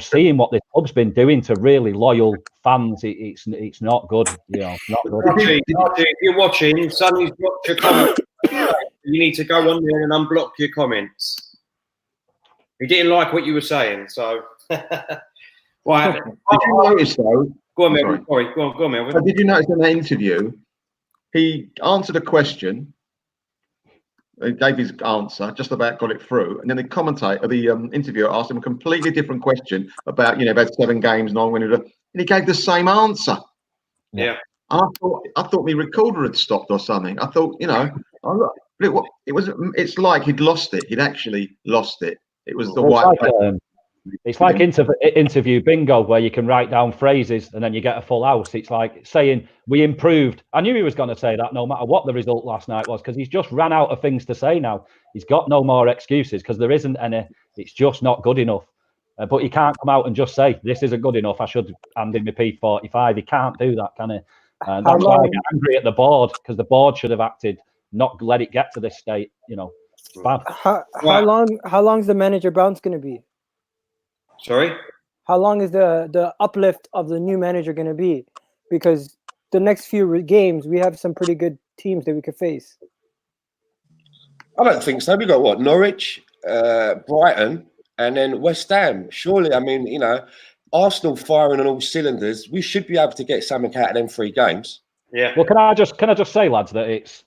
seeing what this club's been doing to really loyal fans, it's not good. Not good. If you're watching, Sonny's blocked your comments. You need to go on there and unblock your comments. He didn't like what you were saying, so. Right. Did you notice though? Go on, Melvin. Sorry, go on, Melvin. Did you notice in the interview, he answered a question. He gave his answer, just about got it through, and then the interviewer asked him a completely different question about about 7 games, 9 winners, and he gave the same answer. Yeah. I thought my recorder had stopped or something. I thought, it's like he'd lost it. He'd actually lost it. It was the white. It's like interview bingo where you can write down phrases and then you get a full house. It's like saying we improved. I knew he was going to say that no matter what the result last night was because he's just ran out of things to say now. He's got no more excuses because there isn't any. It's just not good enough. But he can't come out and just say this isn't good enough. I should hand in my P45. He can't do that, can he? And that's why I get angry at the board because the board should have acted, not let it get to this state. It's bad. How long is the manager bounce going to be? Sorry? How long is the uplift of the new manager going to be? Because the next few games, we have some pretty good teams that we could face. I don't think so. We got what? Norwich, Brighton, and then West Ham. Surely, I mean, Arsenal firing on all cylinders. We should be able to get something out of them 3 games. Yeah. Well, can I just say, lads, that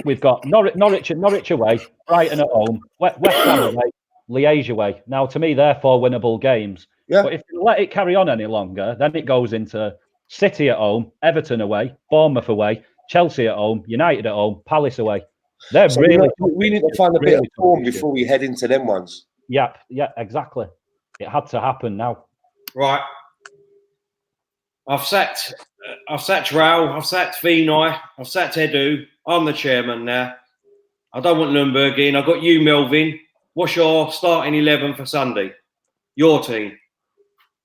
we've got Norwich away, Brighton at home, West Ham away, Liège away. Now, to me, they're 4 winnable games. Yeah. But if you let it carry on any longer, then it goes into City at home, Everton away, Bournemouth away, Chelsea at home, United at home, Palace away. We need to find a bit of form before we head into them ones. Yeah, exactly. It had to happen now. Right. I've sacked Raul, I've sacked Vinay, I've sacked Edu. I'm the chairman now. I don't want Lundberg in. I've got you, Melvin. What's your starting 11 for Sunday? Your team.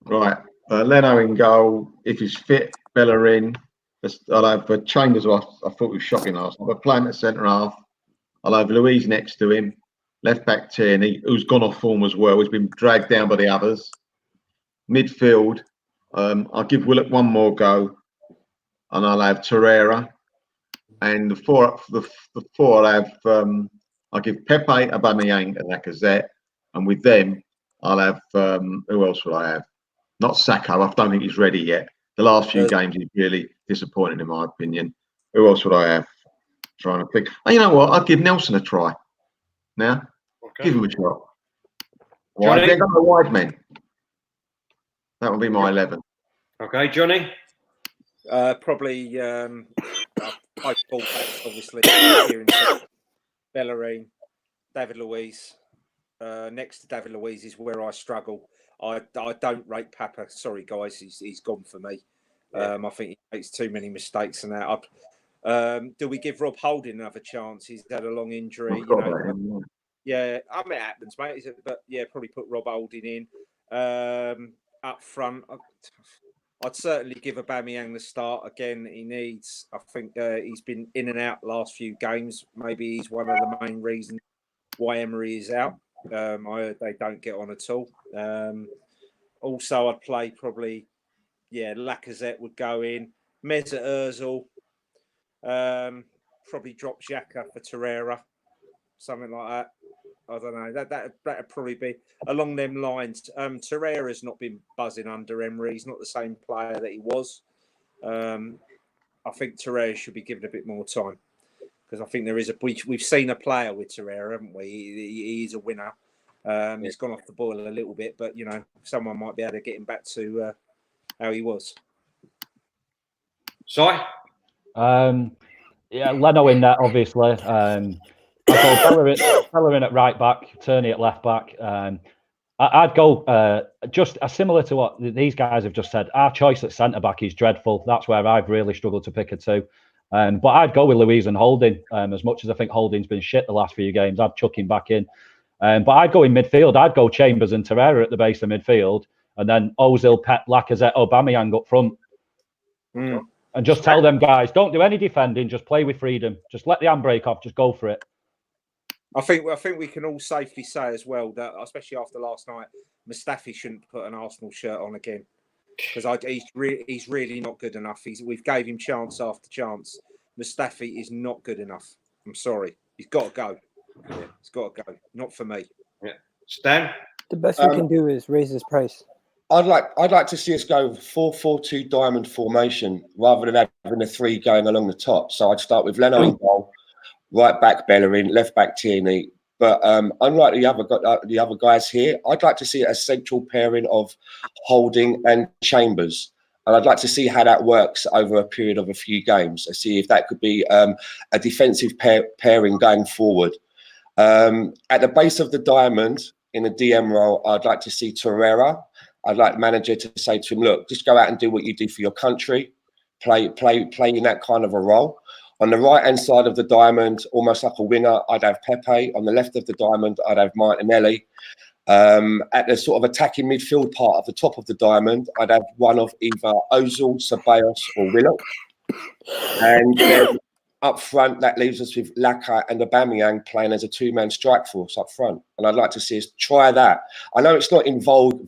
Right. Leno in goal. If he's fit, Bellerin. I'll have Chambers. I thought he was shocking last night. I'll play him at centre half. I'll have Louise next to him. Left back Tierney, who's gone off form as well. He's been dragged down by the others. Midfield, I'll give Willock one more go, and I'll have Torreira. And the four I'll have. I'll give Pepe, Aubameyang, and Lacazette. And with them, I'll have. Who else will I have? Not Sacco. I don't think he's ready yet. The last few games, he's really disappointed, in my opinion. Who else would I have? Trying to think. Oh, you know what? I'll give Nelson a try. Now, give him a shot. Wide men, the wide men. That would be my 11. Okay, Johnny. Probably both fullbacks, obviously. Bellerin, David Luiz. Next to David Luiz is where I struggle. I don't rate Papa. Sorry, guys, he's gone for me. I think he makes too many mistakes and that. Do we give Rob Holding another chance? He's had a long injury. Yeah, I mean, it happens, mate. But yeah, probably put Rob Holding in. Up front, I'd certainly give Aubameyang the start. Again, he needs. I think he's been in and out last few games. Maybe he's one of the main reasons why Emery is out. I heard they don't get on at all. Also, I'd play probably, Lacazette would go in. Mesut Ozil. Probably drop Xhaka for Torreira. Something like that. I don't know. That'd probably be along them lines. Torreira's not been buzzing under Emery. He's not the same player that he was. I think Torreira should be given a bit more time because I think there is we've seen a player with Torreira, haven't we? He is a winner. He's gone off the boil a little bit, but someone might be able to get him back to how he was. Si? Leno in there, obviously. I'd go Bellerin at right back, Tierney at left back. I'd go just similar to what these guys have just said. Our choice at centre back is dreadful. That's where I've really struggled to pick a two. But I'd go with Luiz and Holding. As much as I think Holding's been shit the last few games, I'd chuck him back in. But I'd go in midfield. I'd go Chambers and Torreira at the base of midfield, and then Ozil, Pep, Lacazette, Aubameyang up front. And just tell them guys, don't do any defending. Just play with freedom. Just let the handbrake off. Just go for it. I think we can all safely say as well that, especially after last night, Mustafi shouldn't put an Arsenal shirt on again because he's really not good enough. We've gave him chance after chance. Mustafi is not good enough. I'm sorry. He's got to go. He's got to go. Not for me. Yeah. Stan? The best we can do is raise his price. I'd like to see us go 4-4-2 diamond formation rather than having the three going along the top. So I'd start with Leno in goal. Right back Bellerin, left back Tierney. But unlike the other guys here, I'd like to see a central pairing of Holding and Chambers. And I'd like to see how that works over a period of a few games. I see if that could be a defensive pairing going forward. At the base of the diamond, in a DM role, I'd like to see Torreira. I'd like the manager to say to him, look, just go out and do what you do for your country. Play in that kind of a role. On the right-hand side of the diamond, almost like a winger, I'd have Pepe. On the left of the diamond, I'd have Martinelli. At the sort of attacking midfield part of the top of the diamond, I'd have one of either Ozil, Ceballos or Willock. And then up front, that leaves us with Laka and Aubameyang playing as a two-man strike force up front. And I'd like to see us try that. I know it's not in vogue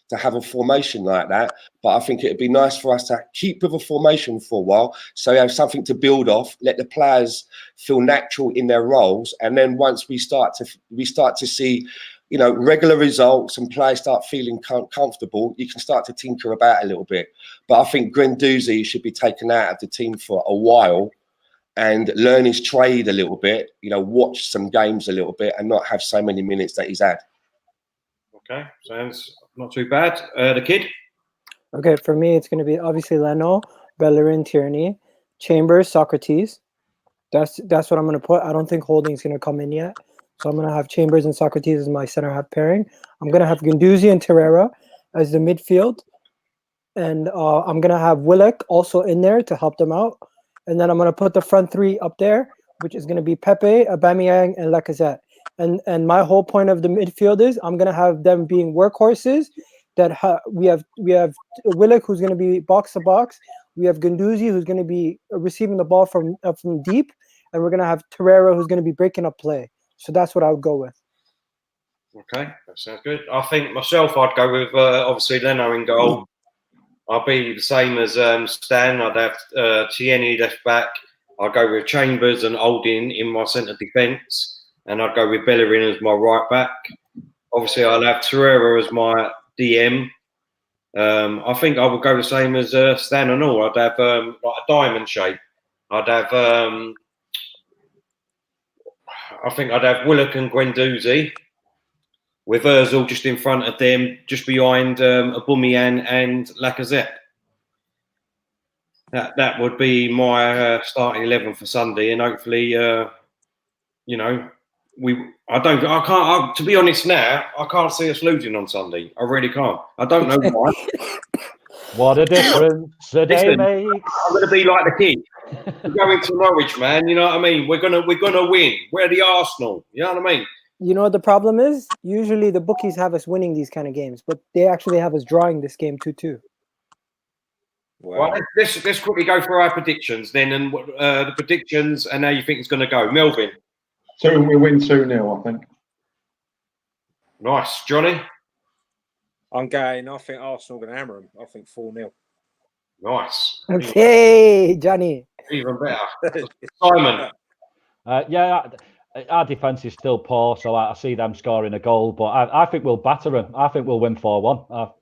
to have a formation like that, but I think it'd be nice for us to keep with a formation for a while so we have something to build off, let the players feel natural in their roles, and then once we start to see regular results and players start feeling comfortable, you can start to tinker about a little bit. But I think Guendouzi should be taken out of the team for a while and learn his trade a little bit, watch some games a little bit and not have so many minutes that he's had. Okay, sounds not too bad. The kid? Okay, for me, it's going to be obviously Leno, Bellerin, Tierney, Chambers, Socrates. That's what I'm going to put. I don't think Holding's going to come in yet. So I'm going to have Chambers and Socrates as my center half pairing. I'm going to have Guendouzi and Torreira as the midfield. And I'm going to have Willock also in there to help them out. And then I'm going to put the front three up there, which is going to be Pepe, Aubameyang, and Lacazette. And my whole point of the midfield is I'm going to have them being workhorses. That we have Willock, who's going to be box to box. We have Guendouzi, who's going to be receiving the ball from deep. And we're going to have Torreira, who's going to be breaking up play. So that's what I would go with. Okay, that sounds good. I think myself, I'd go with obviously Leno in goal. I'll be the same as Stan. I'd have Tierney left back. I'll go with Chambers and Olding in my centre defence, and I'd go with Bellerin as my right back. Obviously, I'll have Torreira as my DM. I think I would go the same as Stan and all. I'd have like a diamond shape. I'd have, I think I'd have Willock and Guendouzi with Ozil just in front of them, just behind Aubameyang and Lacazette. That would be my starting 11 for Sunday, and hopefully, you know, to be honest now, I can't see us losing on Sunday. I really can't. I don't know why. What a difference a day makes. I'm going to be like the kid. We're going to Norwich, man. You know what I mean? We're gonna win. We're the Arsenal. You know what I mean? You know what the problem is? Usually the bookies have us winning these kind of games, but they actually have us drawing this game 2-2. Well, let's quickly go through our predictions then, and the predictions and how you think it's going to go. Melvin. So we win 2-0, I think. Nice. Johnny? I'm going. I think Arsenal are going to hammer them. I think 4-0. Nice. Okay, Johnny. Even better. Simon? Yeah, our defence is still poor, so I see them scoring a goal, but I think we'll batter them. I think we'll win 4-1.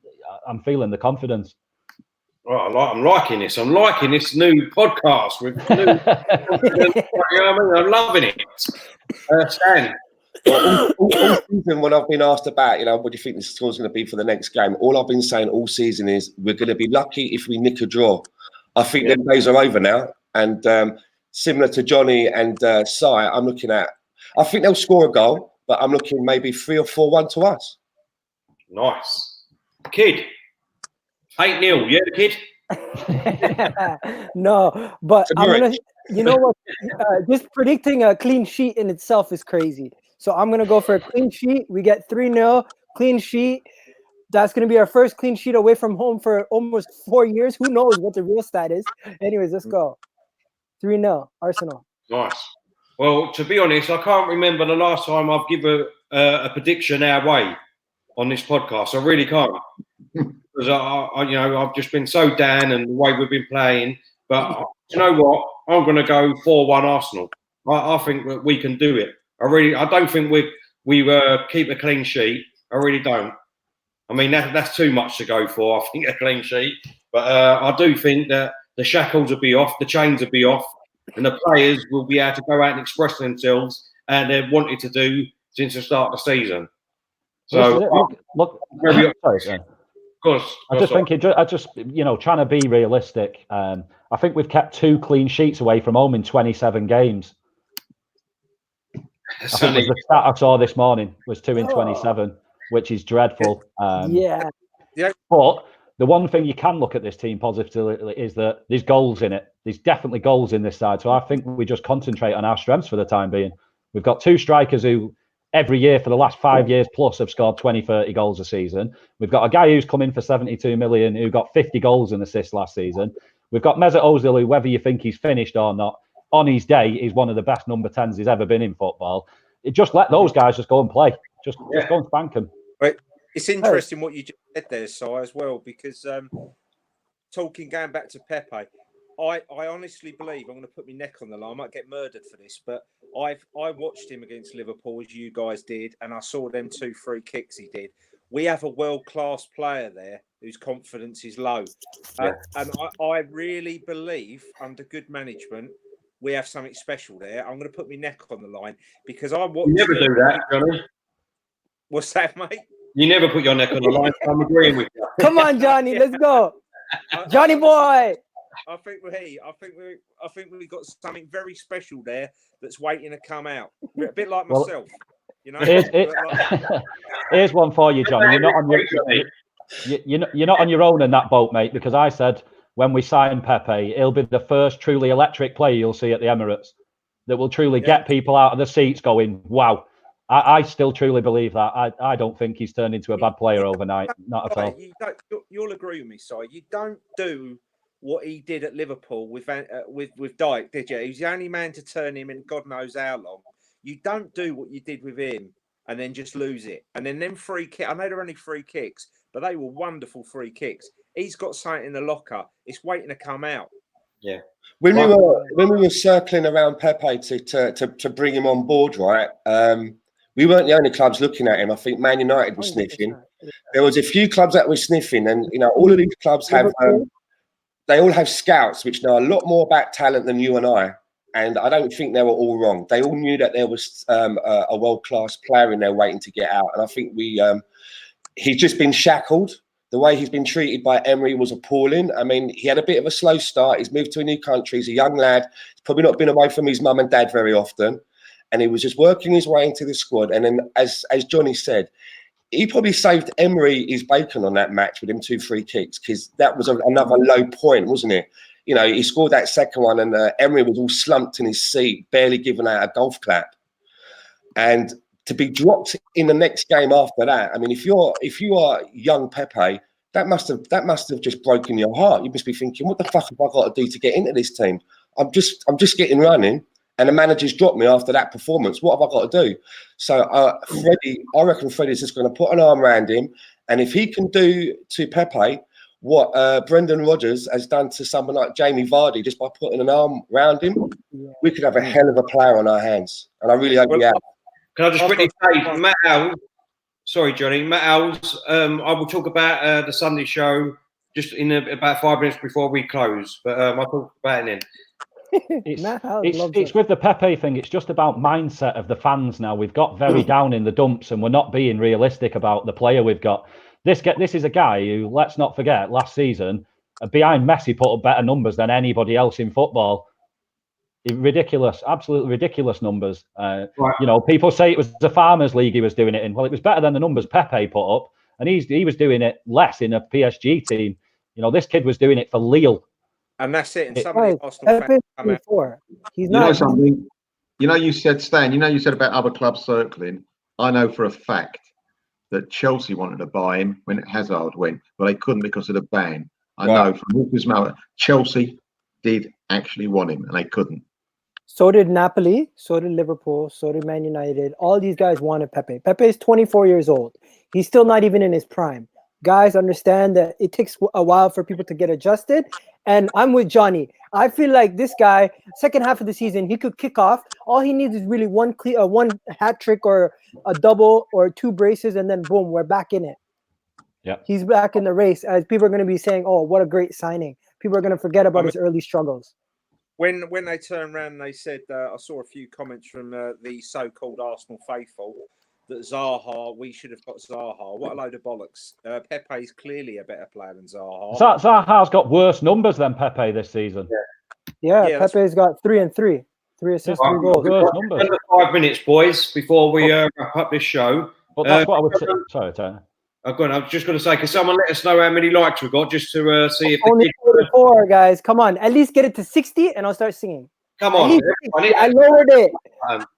I'm feeling the confidence. Well, I'm liking this. I'm liking this new podcast with new. You know what I mean? I'm loving it. Stan. All season, when I've been asked about, what do you think the score's going to be for the next game? All I've been saying all season is we're going to be lucky if we nick a draw. I think them days are over now, and similar to Johnny and Si, I'm looking at. I think they'll score a goal, but I'm looking maybe 3 or 4-1 to us. Nice. Kid. 8-0, yeah, the kid? No, but I'm gonna. You know what? Just predicting a clean sheet in itself is crazy. So I'm gonna go for a clean sheet. We get 3-0, clean sheet. That's gonna be our first clean sheet away from home for almost 4 years. Who knows what the real stat is? Anyways, let's go. 3-0, Arsenal. Nice. Well, to be honest, I can't remember the last time I've given a prediction our way on this podcast. I really can't. Because I've just been so down and the way we've been playing. But you know what? I'm going to go 4-1 Arsenal. I think that we can do it. I don't think we keep a clean sheet. I really don't. I mean, that's too much to go for. I think a clean sheet. But I do think that the shackles will be off, the chains will be off, and the players will be able to go out and express themselves and they've wanted to do since the start of the season. So, look, very sorry, I just think trying to be realistic. I think we've kept 2 clean sheets away from home in 27 games. I think was the stat I saw this morning was 2 in 27, which is dreadful. Yeah. But the one thing you can look at this team positively is that there's goals in it. There's definitely goals in this side. So I think we just concentrate on our strengths for the time being. We've got 2 strikers who every year for the last 5 years plus have scored 20, 30 goals a season. We've got a guy who's come in for 72 million who got 50 goals and assists last season. We've got Mesut Ozil, who, whether you think he's finished or not, on his day is one of the best number 10s he's ever been in football. Just let those guys just go and play. Just go and spank them. Right. It's interesting what you just said there, Si, as well, because going back to Pepe, I honestly believe I'm going to put my neck on the line. I might get murdered for this, but I watched him against Liverpool, as you guys did, and I saw them 2 free kicks he did. We have a world-class player there whose confidence is low. And I really believe, under good management, we have something special there. I'm going to put my neck on the line because I watched. You never do that, Johnny. What's that, mate? You never put your neck on the line. I'm agreeing with you. Come on, Johnny, let's go. Johnny boy. I think we got something very special there that's waiting to come out. A bit like myself, Here's one for you, Johnny. You're not on your own in that boat, mate. Because I said when we sign Pepe, he'll be the first truly electric player you'll see at the Emirates that will truly get people out of the seats going, wow. I still truly believe that. I don't think he's turned into a bad player overnight. Not at all. You'll agree with me, Si. You don't do what he did at Liverpool with Dijk, did you? He was the only man to turn him in God knows how long. You don't do what you did with him and then just lose it. And then them free kicks, I know they're only free kicks, but they were wonderful free kicks. He's got something in the locker. It's waiting to come out. Yeah. When we were circling around Pepe to bring him on board, right? We weren't the only clubs looking at him. I think Man United was sniffing. There was a few clubs that were sniffing, and all of these clubs have they all have scouts which know a lot more about talent than you and I. And I don't think they were all wrong. They all knew that there was a world-class player in there waiting to get out. And I think he's just been shackled. The way he's been treated by Emery was appalling. I mean, he had a bit of a slow start. He's moved to a new country. He's a young lad. He's probably not been away from his mum and dad very often. And he was just working his way into the squad. And then, as Johnny said, he probably saved Emery his bacon on that match with him 2 free kicks, because that was another low point, wasn't it? He scored that second one, and Emery was all slumped in his seat, barely giving out a golf clap. And to be dropped in the next game after that, I mean, if you are young Pepe, that must have just broken your heart. You must be thinking, what the fuck have I got to do to get into this team? I'm just getting running, and the manager's dropped me after that performance. What have I got to do? So I reckon Freddie's just going to put an arm around him, and if he can do to Pepe what Brendan Rodgers has done to someone like Jamie Vardy just by putting an arm around him, we could have a hell of a player on our hands. And I really hope we have. Can I just quickly say, Matt Owls, sorry, Johnny, Matt Owls, I will talk about the Sunday show just in about 5 minutes before we close, but I'll talk about it then. It's with the Pepe thing. It's just about mindset of the fans now. We've got very down in the dumps, and we're not being realistic about the player we've got. This is a guy who, let's not forget, last season, behind Messi, put up better numbers than anybody else in football. Ridiculous, absolutely ridiculous numbers. Right. People say it was the Farmers League he was doing it in. Well, it was better than the numbers Pepe put up, and he was doing it less in a PSG team. This kid was doing it for Lille. And that's it. And some of the Arsenal fans come out. He's not something. You said, Stan, you said about other clubs circling. I know for a fact that Chelsea wanted to buy him when Hazard went, but they couldn't because of the ban. I know from his mouth, Chelsea did actually want him, and they couldn't. So did Napoli, so did Liverpool, so did Man United. All these guys wanted Pepe. Pepe is 24 years old. He's still not even in his prime. Guys, understand that it takes a while for people to get adjusted. And I'm with Johnny. I feel like this guy, second half of the season, he could kick off. All he needs is really one hat trick or a double or 2 braces, and then boom, we're back in it. Yeah, he's back in the race. As people are going to be saying, "Oh, what a great signing!" People are going to forget about his early struggles. When they turned around, they said, I saw a few comments from the so-called Arsenal faithful that Zaha, we should have got Zaha. What a load of bollocks. Pepe's clearly a better player than Zaha. Zaha's got worse numbers than Pepe this season. Yeah, Pepe's got 3 and 3. 3 assists, 3 goals. Worse numbers. 5 minutes, boys, before we wrap up this show. But that's what I would say. Sorry, Tony. I was just going to say, can someone let us know how many likes we've got, just to see if only 44, guys. Come on, at least get it to 60, and I'll start singing. Come on, I lowered it.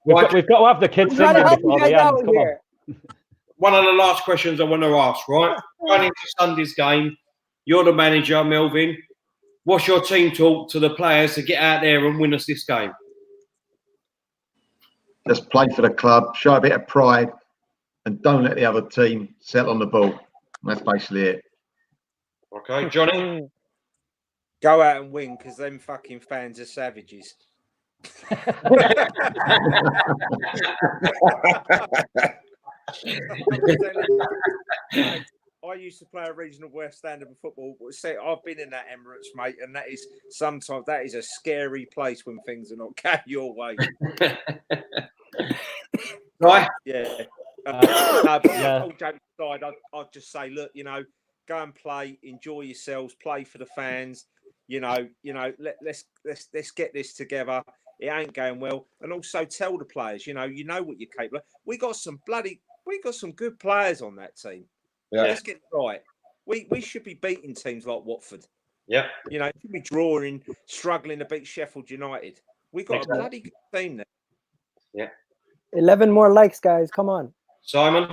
We've got to have the kids singing before the end. Come on. One of the last questions I want to ask, right? Going into Sunday's game, you're the manager, Melvin. What's your team talk to the players to get out there and win us this game? Just play for the club, show a bit of pride, and don't let the other team settle on the ball. That's basically it. Okay, Johnny? Go out and win, because them fucking fans are savages. I used to play a regional West Stand of football. I've been in that Emirates, mate, and that is sometimes a scary place when things are not going your way. Right? Yeah. I'd just say, look, go and play, enjoy yourselves, play for the fans. Let's get this together. It ain't going well, and also tell the players, you know what you're capable of. We got some good players on that team. Yeah. Let's get it right. We should be beating teams like Watford. Yeah. Should be drawing, struggling to beat Sheffield United. We got a bloody good team there. Yeah. 11 more likes, guys. Come on. Simon?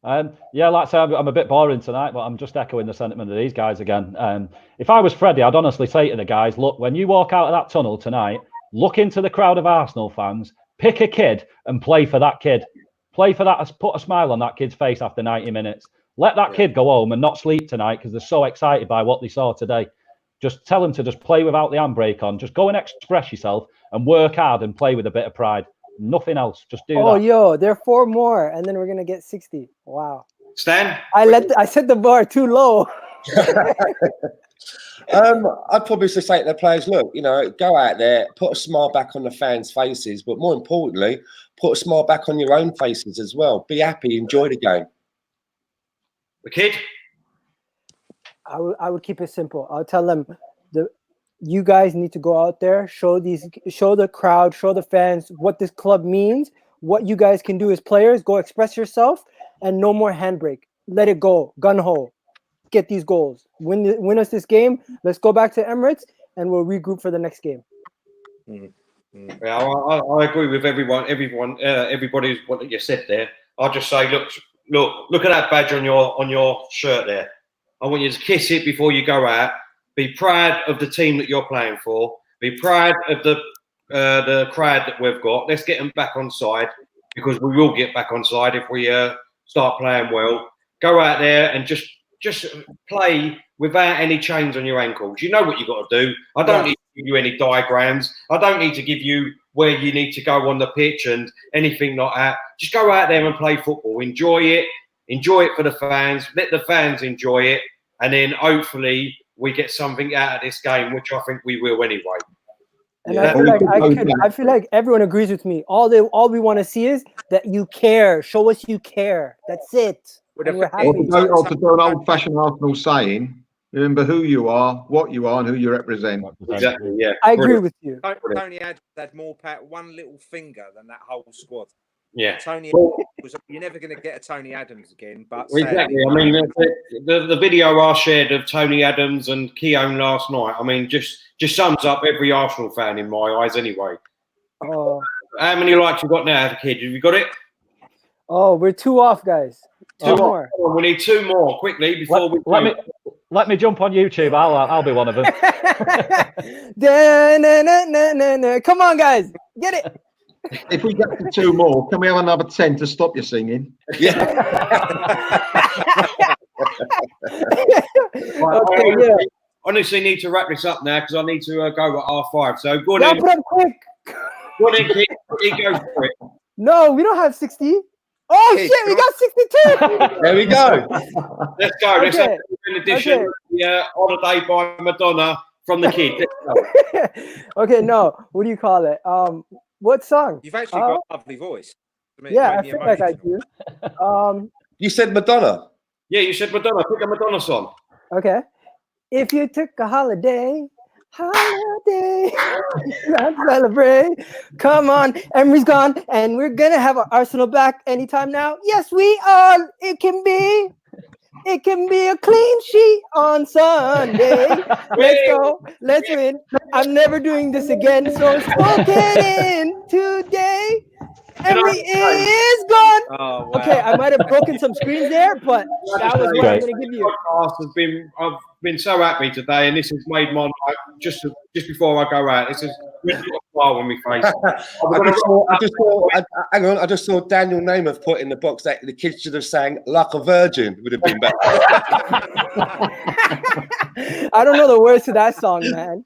Like I say, I'm a bit boring tonight, but I'm just echoing the sentiment of these guys again. If I was Freddie, I'd honestly say to the guys, look, when you walk out of that tunnel tonight, look into the crowd of Arsenal fans, pick a kid and play for that kid. Play for that, put a smile on that kid's face after 90 minutes. Let that kid go home and not sleep tonight because they're so excited by what they saw today. Just tell them to just play without the handbrake on. Just go and express yourself and work hard and play with a bit of pride. Nothing else. Just do that. Oh, yo, there are 4 more, and then we're gonna get 60. Wow. Stan? I set the bar too low. I'd probably just say to the players, look, you know, go out there, put a smile back on the fans' faces, but more importantly, put a smile back on your own faces as well. Be happy, enjoy the game. The kid? I would keep it simple. I'll tell them you guys need to go out there, show the crowd, show the fans what this club means, what you guys can do as players. Go express yourself, and no more handbrake. Let it go, gun ho. Get these goals. Win us this game. Let's go back to Emirates, and we'll regroup for the next game. Yeah, I agree with everybody what you said there. I'll just say, look at that badge on your shirt there. I want you to kiss it before you go out. Be proud of the team that you're playing for. Be proud of the crowd that we've got. Let's get them back on side, because we will get back on side if we start playing well. Go out there and just play without any chains on your ankles. You know what you've got to do. I don't need to give you any diagrams. I don't need to give you where you need to go on the pitch and anything like that. Just go out there and play football. Enjoy it. Enjoy it for the fans. Let the fans enjoy it. And then hopefully we get something out of this game, which I think we will anyway. And I feel like everyone agrees with me. All we want to see is that you care. Show us you care. That's it. And we're happy. Or to do an old-fashioned Arsenal saying, remember who you are, what you are, and who you represent. Exactly, yeah. I agree with you. Tony Adams had more one little finger than that whole squad. Yeah. Tony you're never going to get a Tony Adams again. But exactly. I mean, the video I shared of Tony Adams and Keown last night, I mean, just sums up every Arsenal fan in my eyes anyway. Oh. How many likes you got now, kid? Have you got it? Oh, we're 2 off, guys. 2 more. We need 2 more quickly before let me jump on YouTube. I'll be one of them. Come on, guys, get it. If we get to 2 more, can we have another 10 to stop you singing? Yeah. Okay, yeah. Honestly, need to wrap this up now because I need to go at R5. So go on in. Wrap it up quick. Go on in, kid. Go for it. No, we don't have 60. Oh shit, we got 62. There we go. Let's go. Let's have an edition of the Holiday by Madonna from the kid. Let's go. Okay, no. What do you call it? What song? You've actually got a lovely voice. I feel like I do. You said Madonna. Yeah, you said Madonna. Pick a Madonna song. Okay. If you took a holiday, let's celebrate. Come on, Emery's gone, and we're gonna have our Arsenal back anytime now. Yes, we are. It can be a clean sheet on Sunday. Let's go. Let's win. I'm never doing this again. So spoken in today. Emery is gone. Oh, wow. Okay, I might have broken some screens there, but that was what I'm going to give you. I've been so happy today, and this has made my life just before I go out. This has really got a smile on my face. I just saw Daniel Namath put in the box that the kids should have sang "Like a Virgin" would have been better. I don't know the words to that song, man.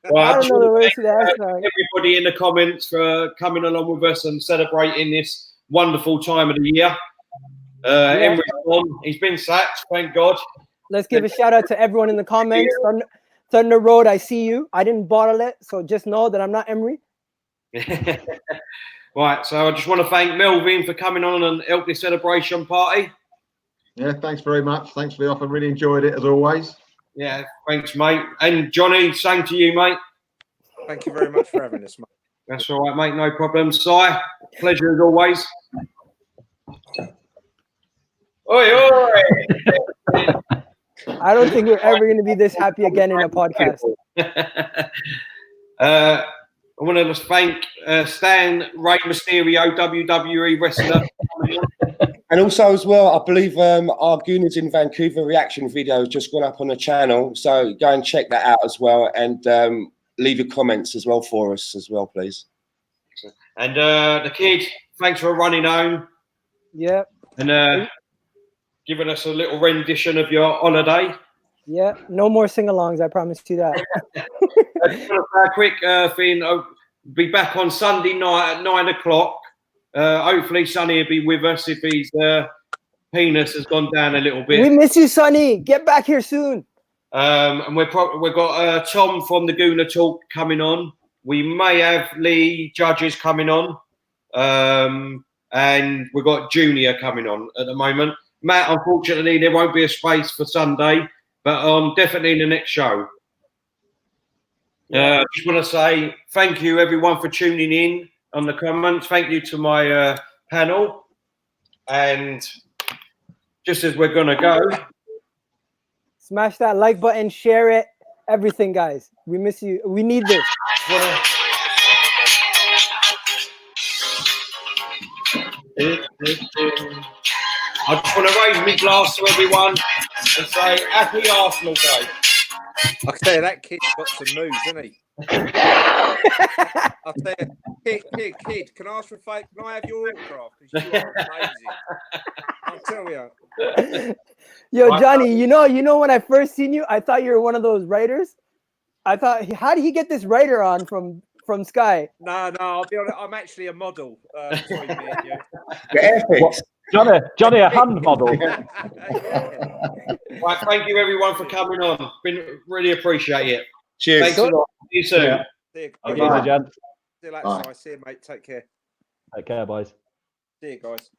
Well, I don't know the words to that song. Everybody in the comments for coming along with us and celebrating this wonderful time of the year. Emery's gone. He's been sacked, thank God. Let's give a shout out to everyone in the comments. Thunder Road, I see you. I didn't bottle it, so just know that I'm not Emery. Right, so I just want to thank Melvin for coming on and help this celebration party. Yeah, thanks very much. Thanks for the offer. Really enjoyed it as always. Yeah, thanks, mate. And Johnny, same to you, mate. Thank you very much for having us, mate. That's all right, mate. No problem. Si, pleasure as always. Oi, oi. I don't think we're ever going to be this happy again in a podcast. I want to just thank Stan, Rey Mysterio, WWE wrestler. And also as well, I believe our Gooners in Vancouver reaction video has just gone up on the channel. So go and check that out as well, and leave your comments as well for us as well, please. And the kid, thanks for running home. Yep. And giving us a little rendition of your holiday. Yeah, no more sing-alongs. I promise you that. A quick thing. I'll be back on Sunday night at 9 o'clock. Hopefully, Sonny will be with us if his penis has gone down a little bit. We miss you, Sonny. Get back here soon. And we've got Tom from the Gooner Talk coming on. We may have Lee Judges coming on. And we've got Junior coming on at the moment. Matt, unfortunately, there won't be a space for Sunday, but definitely in the next show. I just want to say thank you, everyone, for tuning in on the comments. Thank you to my panel. And just as we're going to go. Smash that like button, share it, everything, guys. We miss you. We need this. I just want to raise my glass to everyone and say happy Arsenal Day. I'll tell you, that kid's got some moves, hasn't he? I'll tell you, kid, can I ask for a favour? Can I have your autograph? Because you are amazing. I'll tell you. Yo, Johnny, you know when I first seen you, I thought you were one of those writers. I thought, how did he get this writer on from Sky? No, I'll be honest, I'm actually a model. Between me and you. What? Johnny, a hand model. Right, thank you everyone for coming on. Been really appreciate it. Cheers. Thanks a lot. See you soon. Yeah. See Thank you, gents. you later, Si. See you, mate. Take care. Take care, boys. See you, guys.